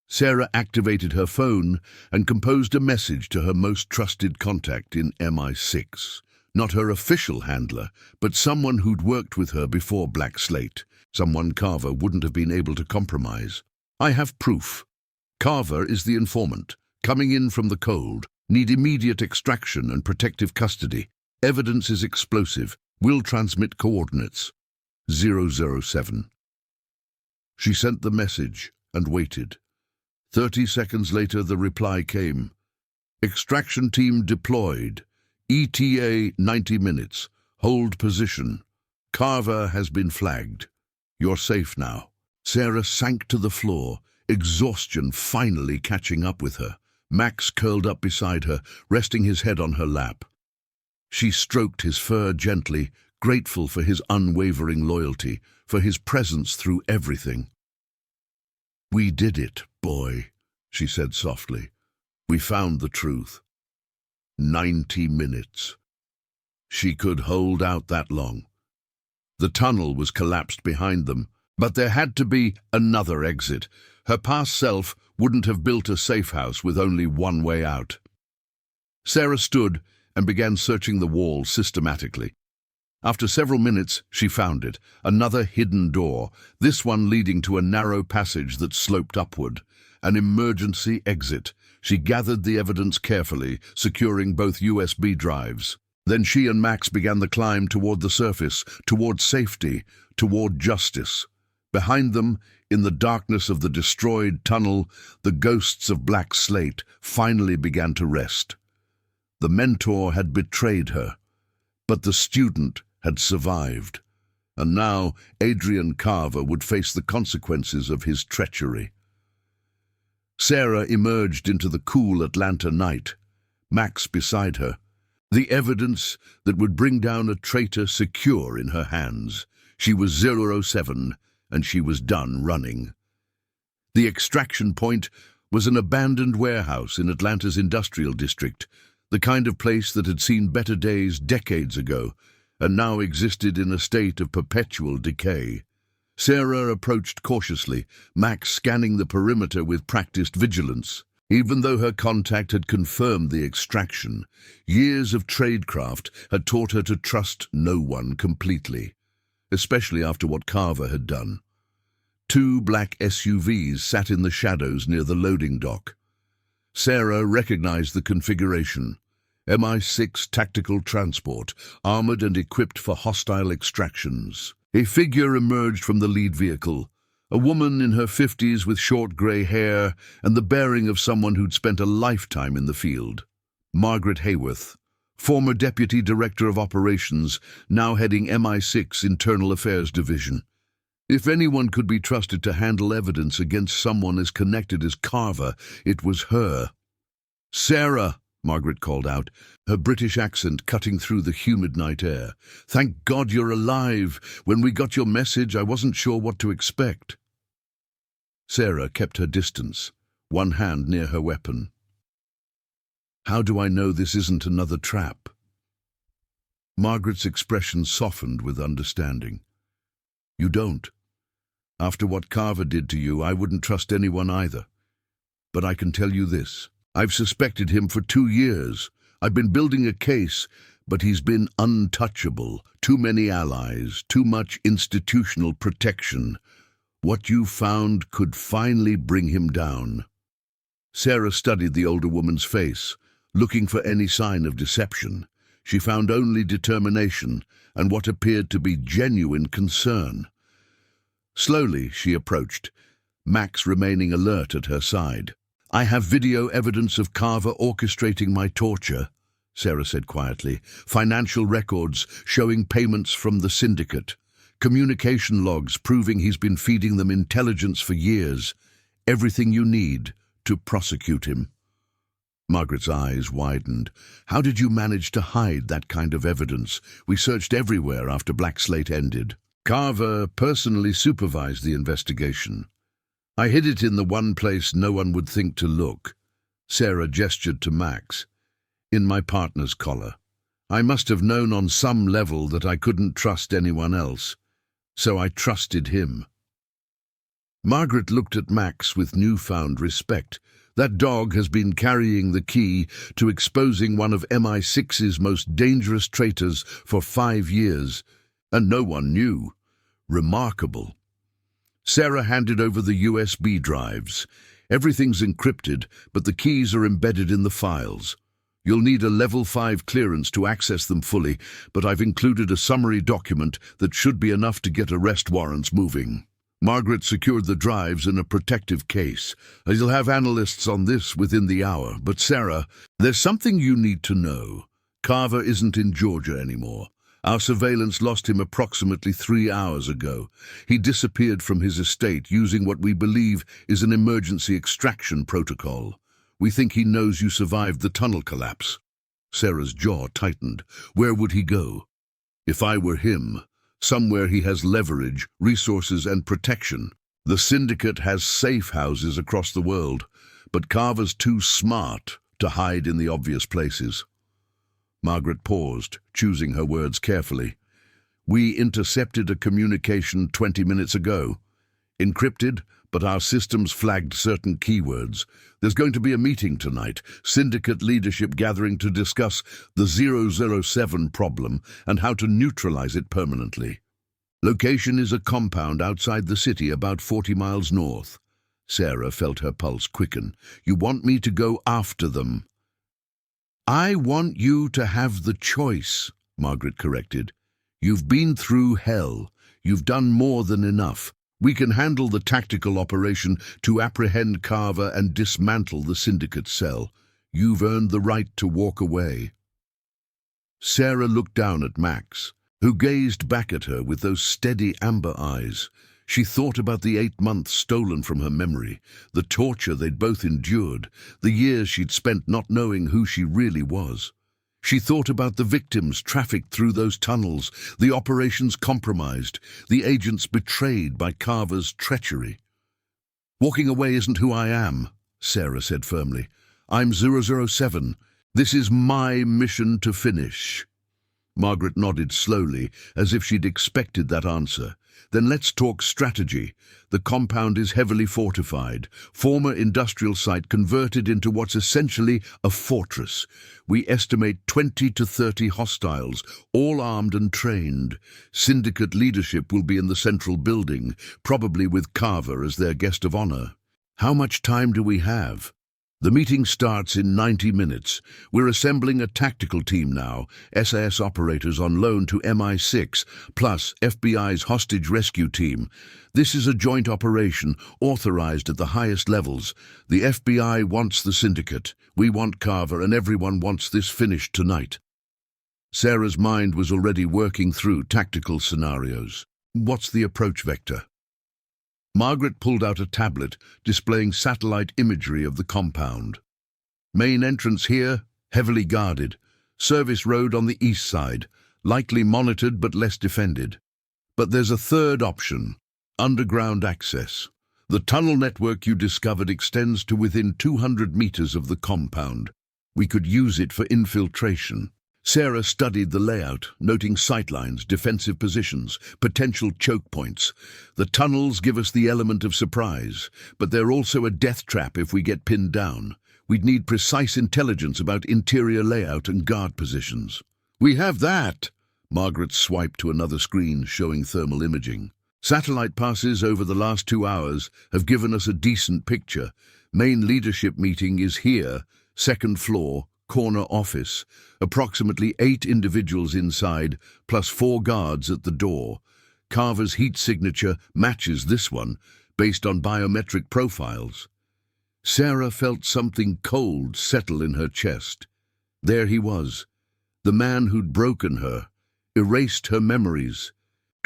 Sarah activated her phone and composed a message to her most trusted contact in MI6. Not her official handler, but someone who'd worked with her before Black Slate, someone Carver wouldn't have been able to compromise. "I have proof. Carver is the informant, coming in from the cold. Need immediate extraction and protective custody. Evidence is explosive. Will transmit coordinates. 007. She sent the message and waited. 30 seconds later, the reply came. "Extraction team deployed. ETA 90 minutes. Hold position. Carver has been flagged. You're safe now." Sarah sank to the floor, exhaustion finally catching up with her. Max curled up beside her, resting his head on her lap. She stroked his fur gently, grateful for his unwavering loyalty, for his presence through everything. "We did it, boy," she said softly. "We found the truth." 90 minutes. She could hold out that long. The tunnel was collapsed behind them, but there had to be another exit. Her past self wouldn't have built a safe house with only one way out. Sarah stood and began searching the wall systematically. After several minutes, she found it, another hidden door, this one leading to a narrow passage that sloped upward. An emergency exit. She gathered the evidence carefully, securing both USB drives. Then she and Max began the climb toward the surface, toward safety, toward justice. Behind them, in the darkness of the destroyed tunnel, the ghosts of Black Slate finally began to rest. The mentor had betrayed her, but the student had survived. And now Adrian Carver would face the consequences of his treachery. Sarah emerged into the cool Atlanta night, Max beside her, the evidence that would bring down a traitor secure in her hands. She was 007, and she was done running. The extraction point was an abandoned warehouse in Atlanta's industrial district, the kind of place that had seen better days decades ago, and now existed in a state of perpetual decay. Sarah approached cautiously, Max scanning the perimeter with practiced vigilance. Even though her contact had confirmed the extraction, years of tradecraft had taught her to trust no one completely, especially after what Carver had done. 2 black SUVs sat in the shadows near the loading dock. Sarah recognized the configuration. MI6 tactical transport, armored and equipped for hostile extractions. A figure emerged from the lead vehicle, a woman in her 50s with short grey hair and the bearing of someone who'd spent a lifetime in the field. Margaret Hayworth, former Deputy Director of Operations, now heading MI6 Internal Affairs Division. If anyone could be trusted to handle evidence against someone as connected as Carver, it was her. "Sarah!" Margaret called out, her British accent cutting through the humid night air. "Thank God you're alive. When we got your message, I wasn't sure what to expect." Sarah kept her distance, one hand near her weapon. "How do I know this isn't another trap?" Margaret's expression softened with understanding. "You don't. After what Carver did to you, I wouldn't trust anyone either. But I can tell you this. I've suspected him for 2 years. I've been building a case, but he's been untouchable. Too many allies, too much institutional protection. What you found could finally bring him down." Sarah studied the older woman's face, looking for any sign of deception. She found only determination and what appeared to be genuine concern. Slowly she approached, Max remaining alert at her side. "I have video evidence of Carver orchestrating my torture," Sarah said quietly. "Financial records showing payments from the Syndicate. Communication logs proving he's been feeding them intelligence for years. Everything you need to prosecute him. Margaret's eyes widened. How did you manage to hide that kind of evidence? We searched everywhere after Black Slate ended. Carver personally supervised the investigation. I hid it in the one place no one would think to look. Sarah gestured to Max. In my partner's collar. I must have known on some level that I couldn't trust anyone else, so I trusted him. Margaret looked at Max with newfound respect. That dog has been carrying the key to exposing one of MI6's most dangerous traitors for 5 years, and no one knew. Remarkable. Sarah handed over the USB drives. Everything's encrypted, but the keys are embedded in the files. You'll need a level 5 clearance to access them fully, but I've included a summary document that should be enough to get arrest warrants moving. Margaret secured the drives in a protective case. You'll have analysts on this within the hour. But Sarah, there's something you need to know. Carver isn't in Georgia anymore. Our surveillance lost him approximately 3 hours ago. He disappeared from his estate using what we believe is an emergency extraction protocol. We think he knows you survived the tunnel collapse. Sarah's jaw tightened. Where would he go? If I were him, somewhere he has leverage, resources, and protection. The Syndicate has safe houses across the world, but Carver's too smart to hide in the obvious places. Margaret paused, choosing her words carefully. We intercepted a communication 20 minutes ago. Encrypted, but our systems flagged certain keywords. There's going to be a meeting tonight, Syndicate leadership gathering to discuss the 007 problem and how to neutralize it permanently. Location is a compound outside the city about 40 miles north. Sarah felt her pulse quicken. You want me to go after them? I want you to have the choice, Margaret corrected. You've been through hell. You've done more than enough. We can handle the tactical operation to apprehend Carver and dismantle the Syndicate cell. You've earned the right to walk away. Sarah looked down at Max, who gazed back at her with those steady amber eyes. She thought about the 8 months stolen from her memory, the torture they'd both endured, the years she'd spent not knowing who she really was. She thought about the victims trafficked through those tunnels, the operations compromised, the agents betrayed by Carver's treachery. Walking away isn't who I am, Sarah said firmly. I'm 007. This is my mission to finish. Margaret nodded slowly, as if she'd expected that answer. Then let's talk strategy. The compound is heavily fortified, former industrial site converted into what's essentially a fortress. We estimate 20 to 30 hostiles, all armed and trained. Syndicate leadership will be in the central building, probably with Carver as their guest of honor. How much time do we have? The meeting starts in 90 minutes. We're assembling a tactical team now, SAS operators on loan to MI6, plus FBI's hostage rescue team. This is a joint operation, authorized at the highest levels. The FBI wants the Syndicate. We want Carver, and everyone wants this finished tonight. Sarah's mind was already working through tactical scenarios. What's the approach vector? Margaret pulled out a tablet displaying satellite imagery of the compound. Main entrance here, heavily guarded. Service road on the east side, likely monitored but less defended. But there's a third option, underground access. The tunnel network you discovered extends to within 200 meters of the compound. We could use it for infiltration. Sarah studied the layout, noting sightlines, defensive positions, potential choke points. The tunnels give us the element of surprise, but they're also a death trap if we get pinned down. We'd need precise intelligence about interior layout and guard positions. We have that! Margaret swiped to another screen showing thermal imaging. Satellite passes over the last 2 hours have given us a decent picture. Main leadership meeting is here, second floor, corner office. Approximately 8 individuals inside, plus 4 guards at the door. Carver's heat signature matches this one, based on biometric profiles. Sarah felt something cold settle in her chest. There he was, the man who'd broken her, erased her memories,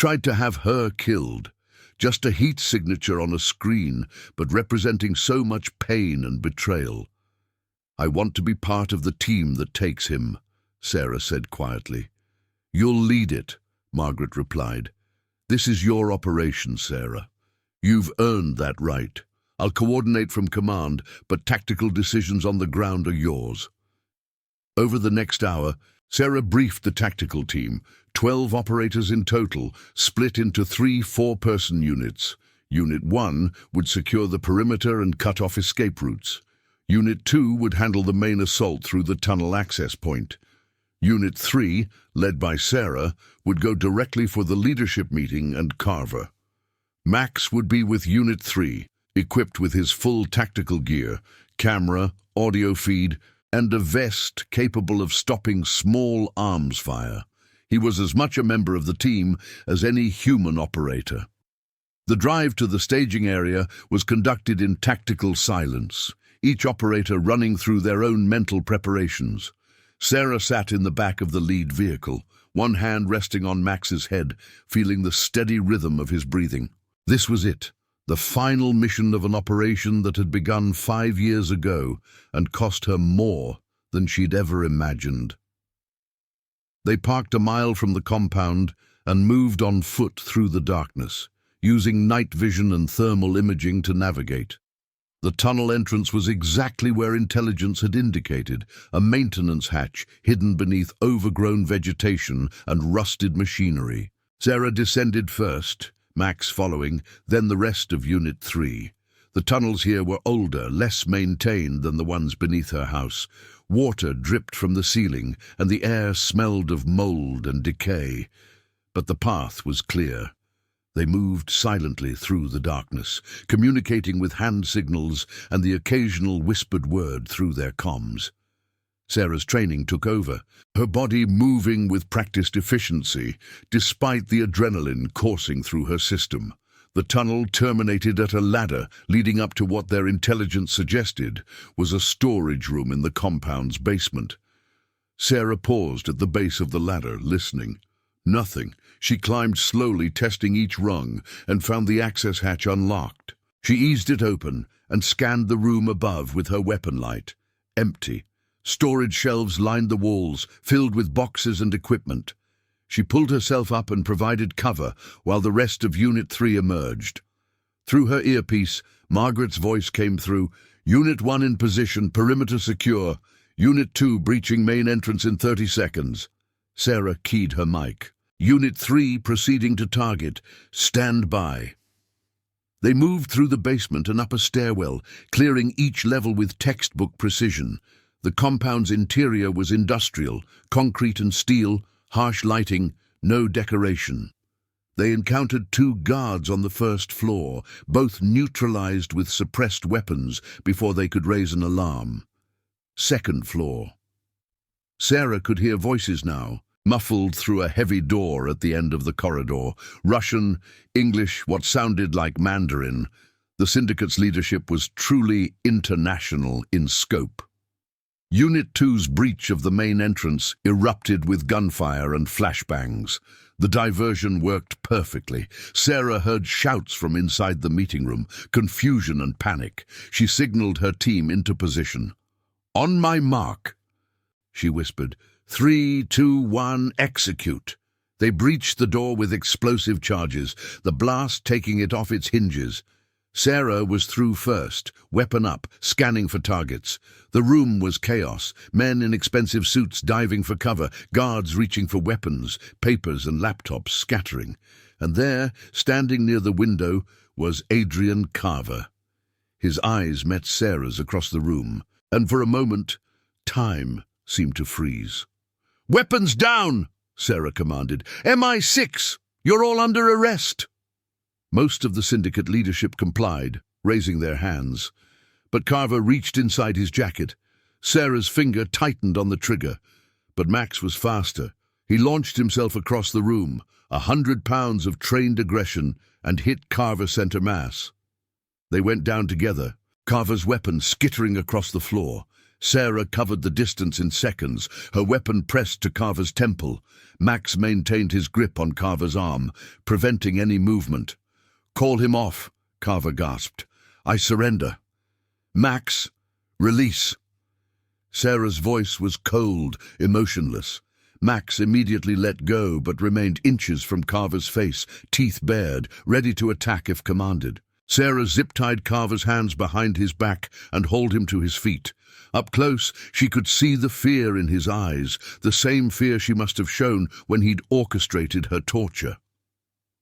tried to have her killed. Just a heat signature on a screen, but representing so much pain and betrayal. "I want to be part of the team that takes him," Sarah said quietly. "You'll lead it," Margaret replied. "This is your operation, Sarah. You've earned that right. I'll coordinate from command, but tactical decisions on the ground are yours." Over the next hour, Sarah briefed the tactical team, 12 operators in total, split into 3 4-person units. Unit 1 would secure the perimeter and cut off escape routes. Unit 2 would handle the main assault through the tunnel access point. Unit 3, led by Sarah, would go directly for the leadership meeting and Carver. Max would be with Unit 3, equipped with his full tactical gear, camera, audio feed, and a vest capable of stopping small arms fire. He was as much a member of the team as any human operator. The drive to the staging area was conducted in tactical silence, each operator running through their own mental preparations. Sarah sat in the back of the lead vehicle, one hand resting on Max's head, feeling the steady rhythm of his breathing. This was it. The final mission of an operation that had begun 5 years ago and cost her more than she'd ever imagined. They parked a mile from the compound and moved on foot through the darkness, using night vision and thermal imaging to navigate. The tunnel entrance was exactly where intelligence had indicated, a maintenance hatch hidden beneath overgrown vegetation and rusted machinery. Sarah descended first, Max following, then the rest of Unit 3. The tunnels here were older, less maintained than the ones beneath her house. Water dripped from the ceiling, and the air smelled of mold and decay. But the path was clear. They moved silently through the darkness, communicating with hand signals and the occasional whispered word through their comms. Sarah's training took over, her body moving with practiced efficiency, despite the adrenaline coursing through her system. The tunnel terminated at a ladder leading up to what their intelligence suggested was a storage room in the compound's basement. Sarah paused at the base of the ladder, listening. Nothing. She climbed slowly, testing each rung, and found the access hatch unlocked. She eased it open and scanned the room above with her weapon light. Empty. Storage shelves lined the walls, filled with boxes and equipment. She pulled herself up and provided cover while the rest of Unit 3 emerged. Through her earpiece, Margaret's voice came through. "Unit 1 in position, perimeter secure. Unit 2 breaching main entrance in 30 seconds. Sarah keyed her mic. "Unit 3 proceeding to target. Stand by." They moved through the basement and up a stairwell, clearing each level with textbook precision. The compound's interior was industrial, concrete and steel, harsh lighting, no decoration. They encountered 2 guards on the first floor, both neutralized with suppressed weapons before they could raise an alarm. Second floor. Sarah could hear voices now, muffled through a heavy door at the end of the corridor. Russian, English, what sounded like Mandarin. The Syndicate's leadership was truly international in scope. Unit 2's breach of the main entrance erupted with gunfire and flashbangs. The diversion worked perfectly. Sarah heard shouts from inside the meeting room, confusion and panic. She signaled her team into position. "On my mark," she whispered. 3, 2, 1, execute. They breached the door with explosive charges, the blast taking it off its hinges. Sarah was through first, weapon up, scanning for targets. The room was chaos, men in expensive suits diving for cover, guards reaching for weapons, papers and laptops scattering. And there, standing near the window, was Adrian Carver. His eyes met Sarah's across the room, and for a moment, time seemed to freeze. "Weapons down!" Sarah commanded. "MI6, you're all under arrest!" Most of the Syndicate leadership complied, raising their hands. But Carver reached inside his jacket. Sarah's finger tightened on the trigger. But Max was faster. He launched himself across the room, 100 pounds of trained aggression, and hit Carver center mass. They went down together, Carver's weapon skittering across the floor. Sarah covered the distance in seconds, her weapon pressed to Carver's temple. Max maintained his grip on Carver's arm, preventing any movement. "Call him off," Carver gasped. "I surrender." "Max, release." Sarah's voice was cold, emotionless. Max immediately let go, but remained inches from Carver's face, teeth bared, ready to attack if commanded. Sarah zip-tied Carver's hands behind his back and hauled him to his feet. Up close, she could see the fear in his eyes, the same fear she must have shown when he'd orchestrated her torture.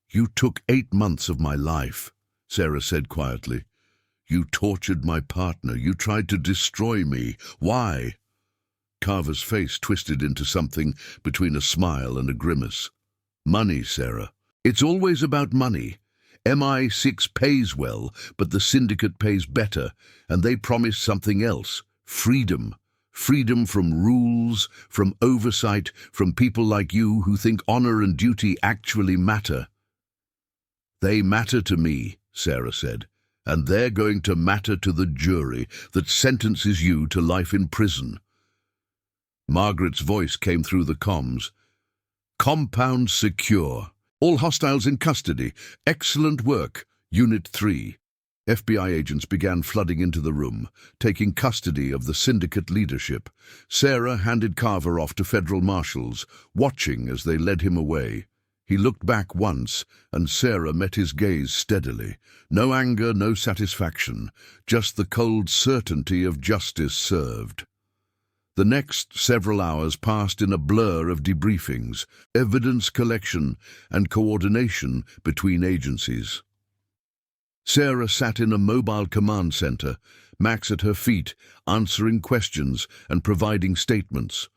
"You took 8 months of my life," Sarah said quietly. "You tortured my partner. You tried to destroy me. Why?" Carver's face twisted into something between a smile and a grimace. "Money, Sarah. It's always about money. MI6 pays well, but the Syndicate pays better, and they promise something else. Freedom. Freedom from rules, from oversight, from people like you who think honor and duty actually matter." "They matter to me," Sarah said, "and they're going to matter to the jury that sentences you to life in prison." Margaret's voice came through the comms. "Compound secure. All hostiles in custody. Excellent work. Unit 3. FBI agents began flooding into the room, taking custody of the Syndicate leadership. Sarah handed Carver off to federal marshals, watching as they led him away. He looked back once, and Sarah met his gaze steadily. No anger, no satisfaction, just the cold certainty of justice served. The next several hours passed in a blur of debriefings, evidence collection, and coordination between agencies. Sarah sat in a mobile command center, Max at her feet, answering questions and providing statements.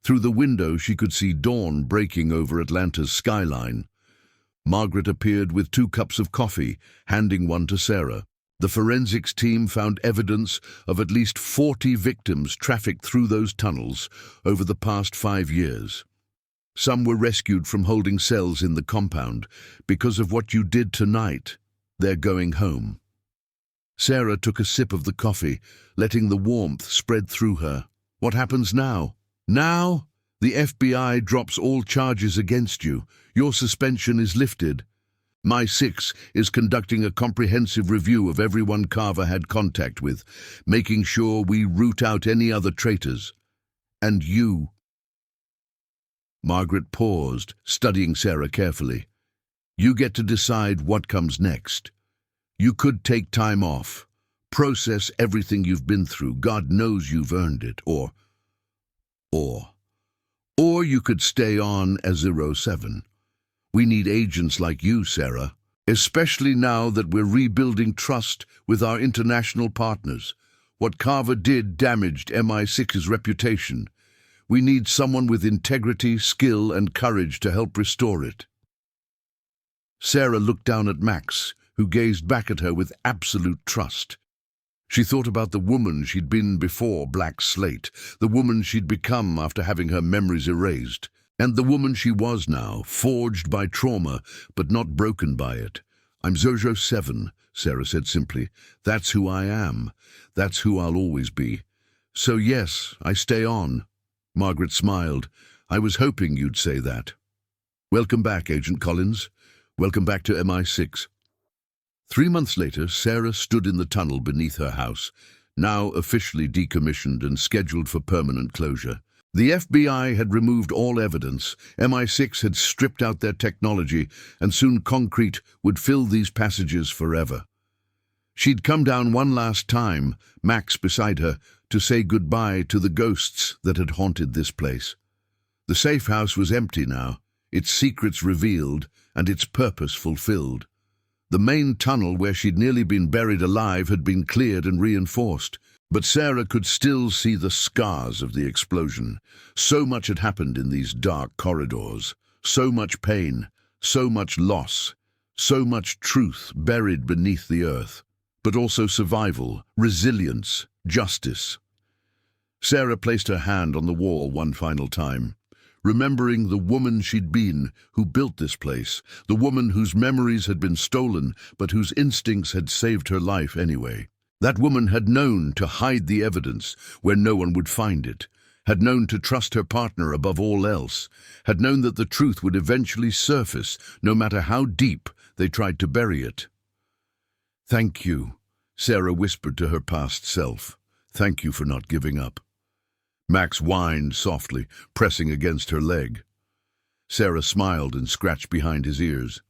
Through the window she could see dawn breaking over Atlanta's skyline. Margaret appeared with 2 cups of coffee, handing one to Sarah. The forensics team found evidence of at least 40 victims trafficked through those tunnels over the past 5 years. Some were rescued from holding cells in the compound. Because of what you did tonight, they're going home. Sarah took a sip of the coffee, letting the warmth spread through her. "What happens now?" "Now, the FBI drops all charges against you. Your suspension is lifted. MI6 is conducting a comprehensive review of everyone Carver had contact with, making sure we root out any other traitors. And you." Margaret paused, studying Sarah carefully. "You get to decide what comes next. You could take time off, process everything you've been through. God knows you've earned it. Or you could stay on as 07. We need agents like you, Sarah, especially now that we're rebuilding trust with our international partners. What Carver did damaged MI6's reputation. We need someone with integrity, skill, and courage to help restore it." Sarah looked down at Max, who gazed back at her with absolute trust. She thought about the woman she'd been before Black Slate, the woman she'd become after having her memories erased, and the woman she was now, forged by trauma, but not broken by it. "I'm 007, Sarah said simply. "That's who I am. That's who I'll always be. So yes, I stay on." Margaret smiled. "I was hoping you'd say that." "Welcome back, Agent Collins. Welcome back to MI6. 3 months later, Sarah stood in the tunnel beneath her house, now officially decommissioned and scheduled for permanent closure. The FBI had removed all evidence, MI6 had stripped out their technology, and soon concrete would fill these passages forever. She'd come down one last time, Max beside her, to say goodbye to the ghosts that had haunted this place. The safe house was empty now, its secrets revealed, and its purpose fulfilled. The main tunnel where she'd nearly been buried alive had been cleared and reinforced, but Sarah could still see the scars of the explosion. So much had happened in these dark corridors, so much pain, so much loss, so much truth buried beneath the earth, but also survival, resilience, justice. Sarah placed her hand on the wall one final time, remembering the woman she'd been, who built this place, the woman whose memories had been stolen, but whose instincts had saved her life anyway. That woman had known to hide the evidence where no one would find it, had known to trust her partner above all else, had known that the truth would eventually surface, no matter how deep they tried to bury it. "Thank you," Sarah whispered to her past self. "Thank you for not giving up." Max whined softly, pressing against her leg. Sarah smiled and scratched behind his ears.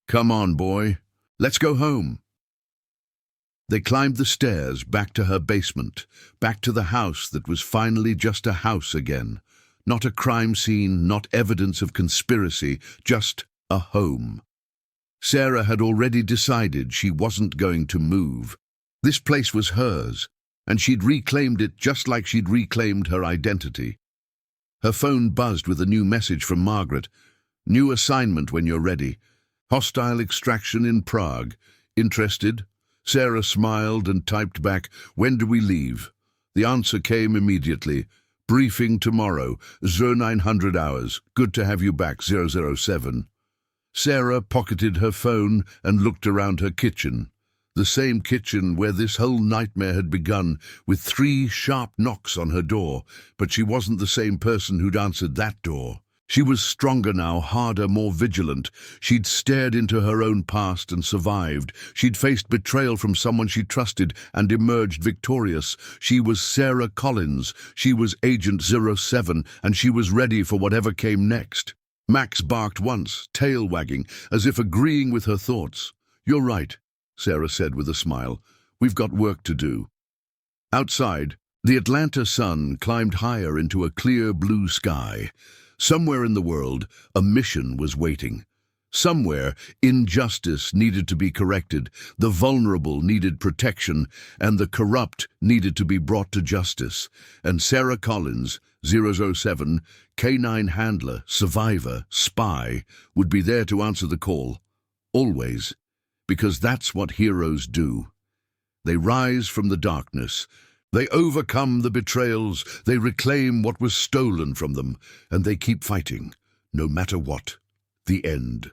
"Come on, boy. Let's go home." They climbed the stairs back to her basement, back to the house that was finally just a house again. Not a crime scene, not evidence of conspiracy, just a home. Sarah had already decided she wasn't going to move. This place was hers, and she'd reclaimed it just like she'd reclaimed her identity. Her phone buzzed with a new message from Margaret. "New assignment when you're ready. Hostile extraction in Prague. Interested?" Sarah smiled and typed back, "When do we leave?" The answer came immediately. "Briefing tomorrow, 0900 hours. Good to have you back, 007. Sarah pocketed her phone and looked around her kitchen. The same kitchen where this whole nightmare had begun, with 3 sharp knocks on her door, but she wasn't the same person who'd answered that door. She was stronger now, harder, more vigilant. She'd stared into her own past and survived. She'd faced betrayal from someone she trusted and emerged victorious. She was Sarah Collins. She was Agent 07, and she was ready for whatever came next. Max barked once, tail wagging, as if agreeing with her thoughts. "You're right," Sarah said with a smile. "We've got work to do." Outside, the Atlanta sun climbed higher into a clear blue sky. Somewhere in the world, a mission was waiting. Somewhere, injustice needed to be corrected, the vulnerable needed protection, and the corrupt needed to be brought to justice. And Sarah Collins, 007, K9 handler, survivor, spy, would be there to answer the call. Always. Because that's what heroes do. They rise from the darkness. They overcome the betrayals, they reclaim what was stolen from them, and they keep fighting, no matter what. The end.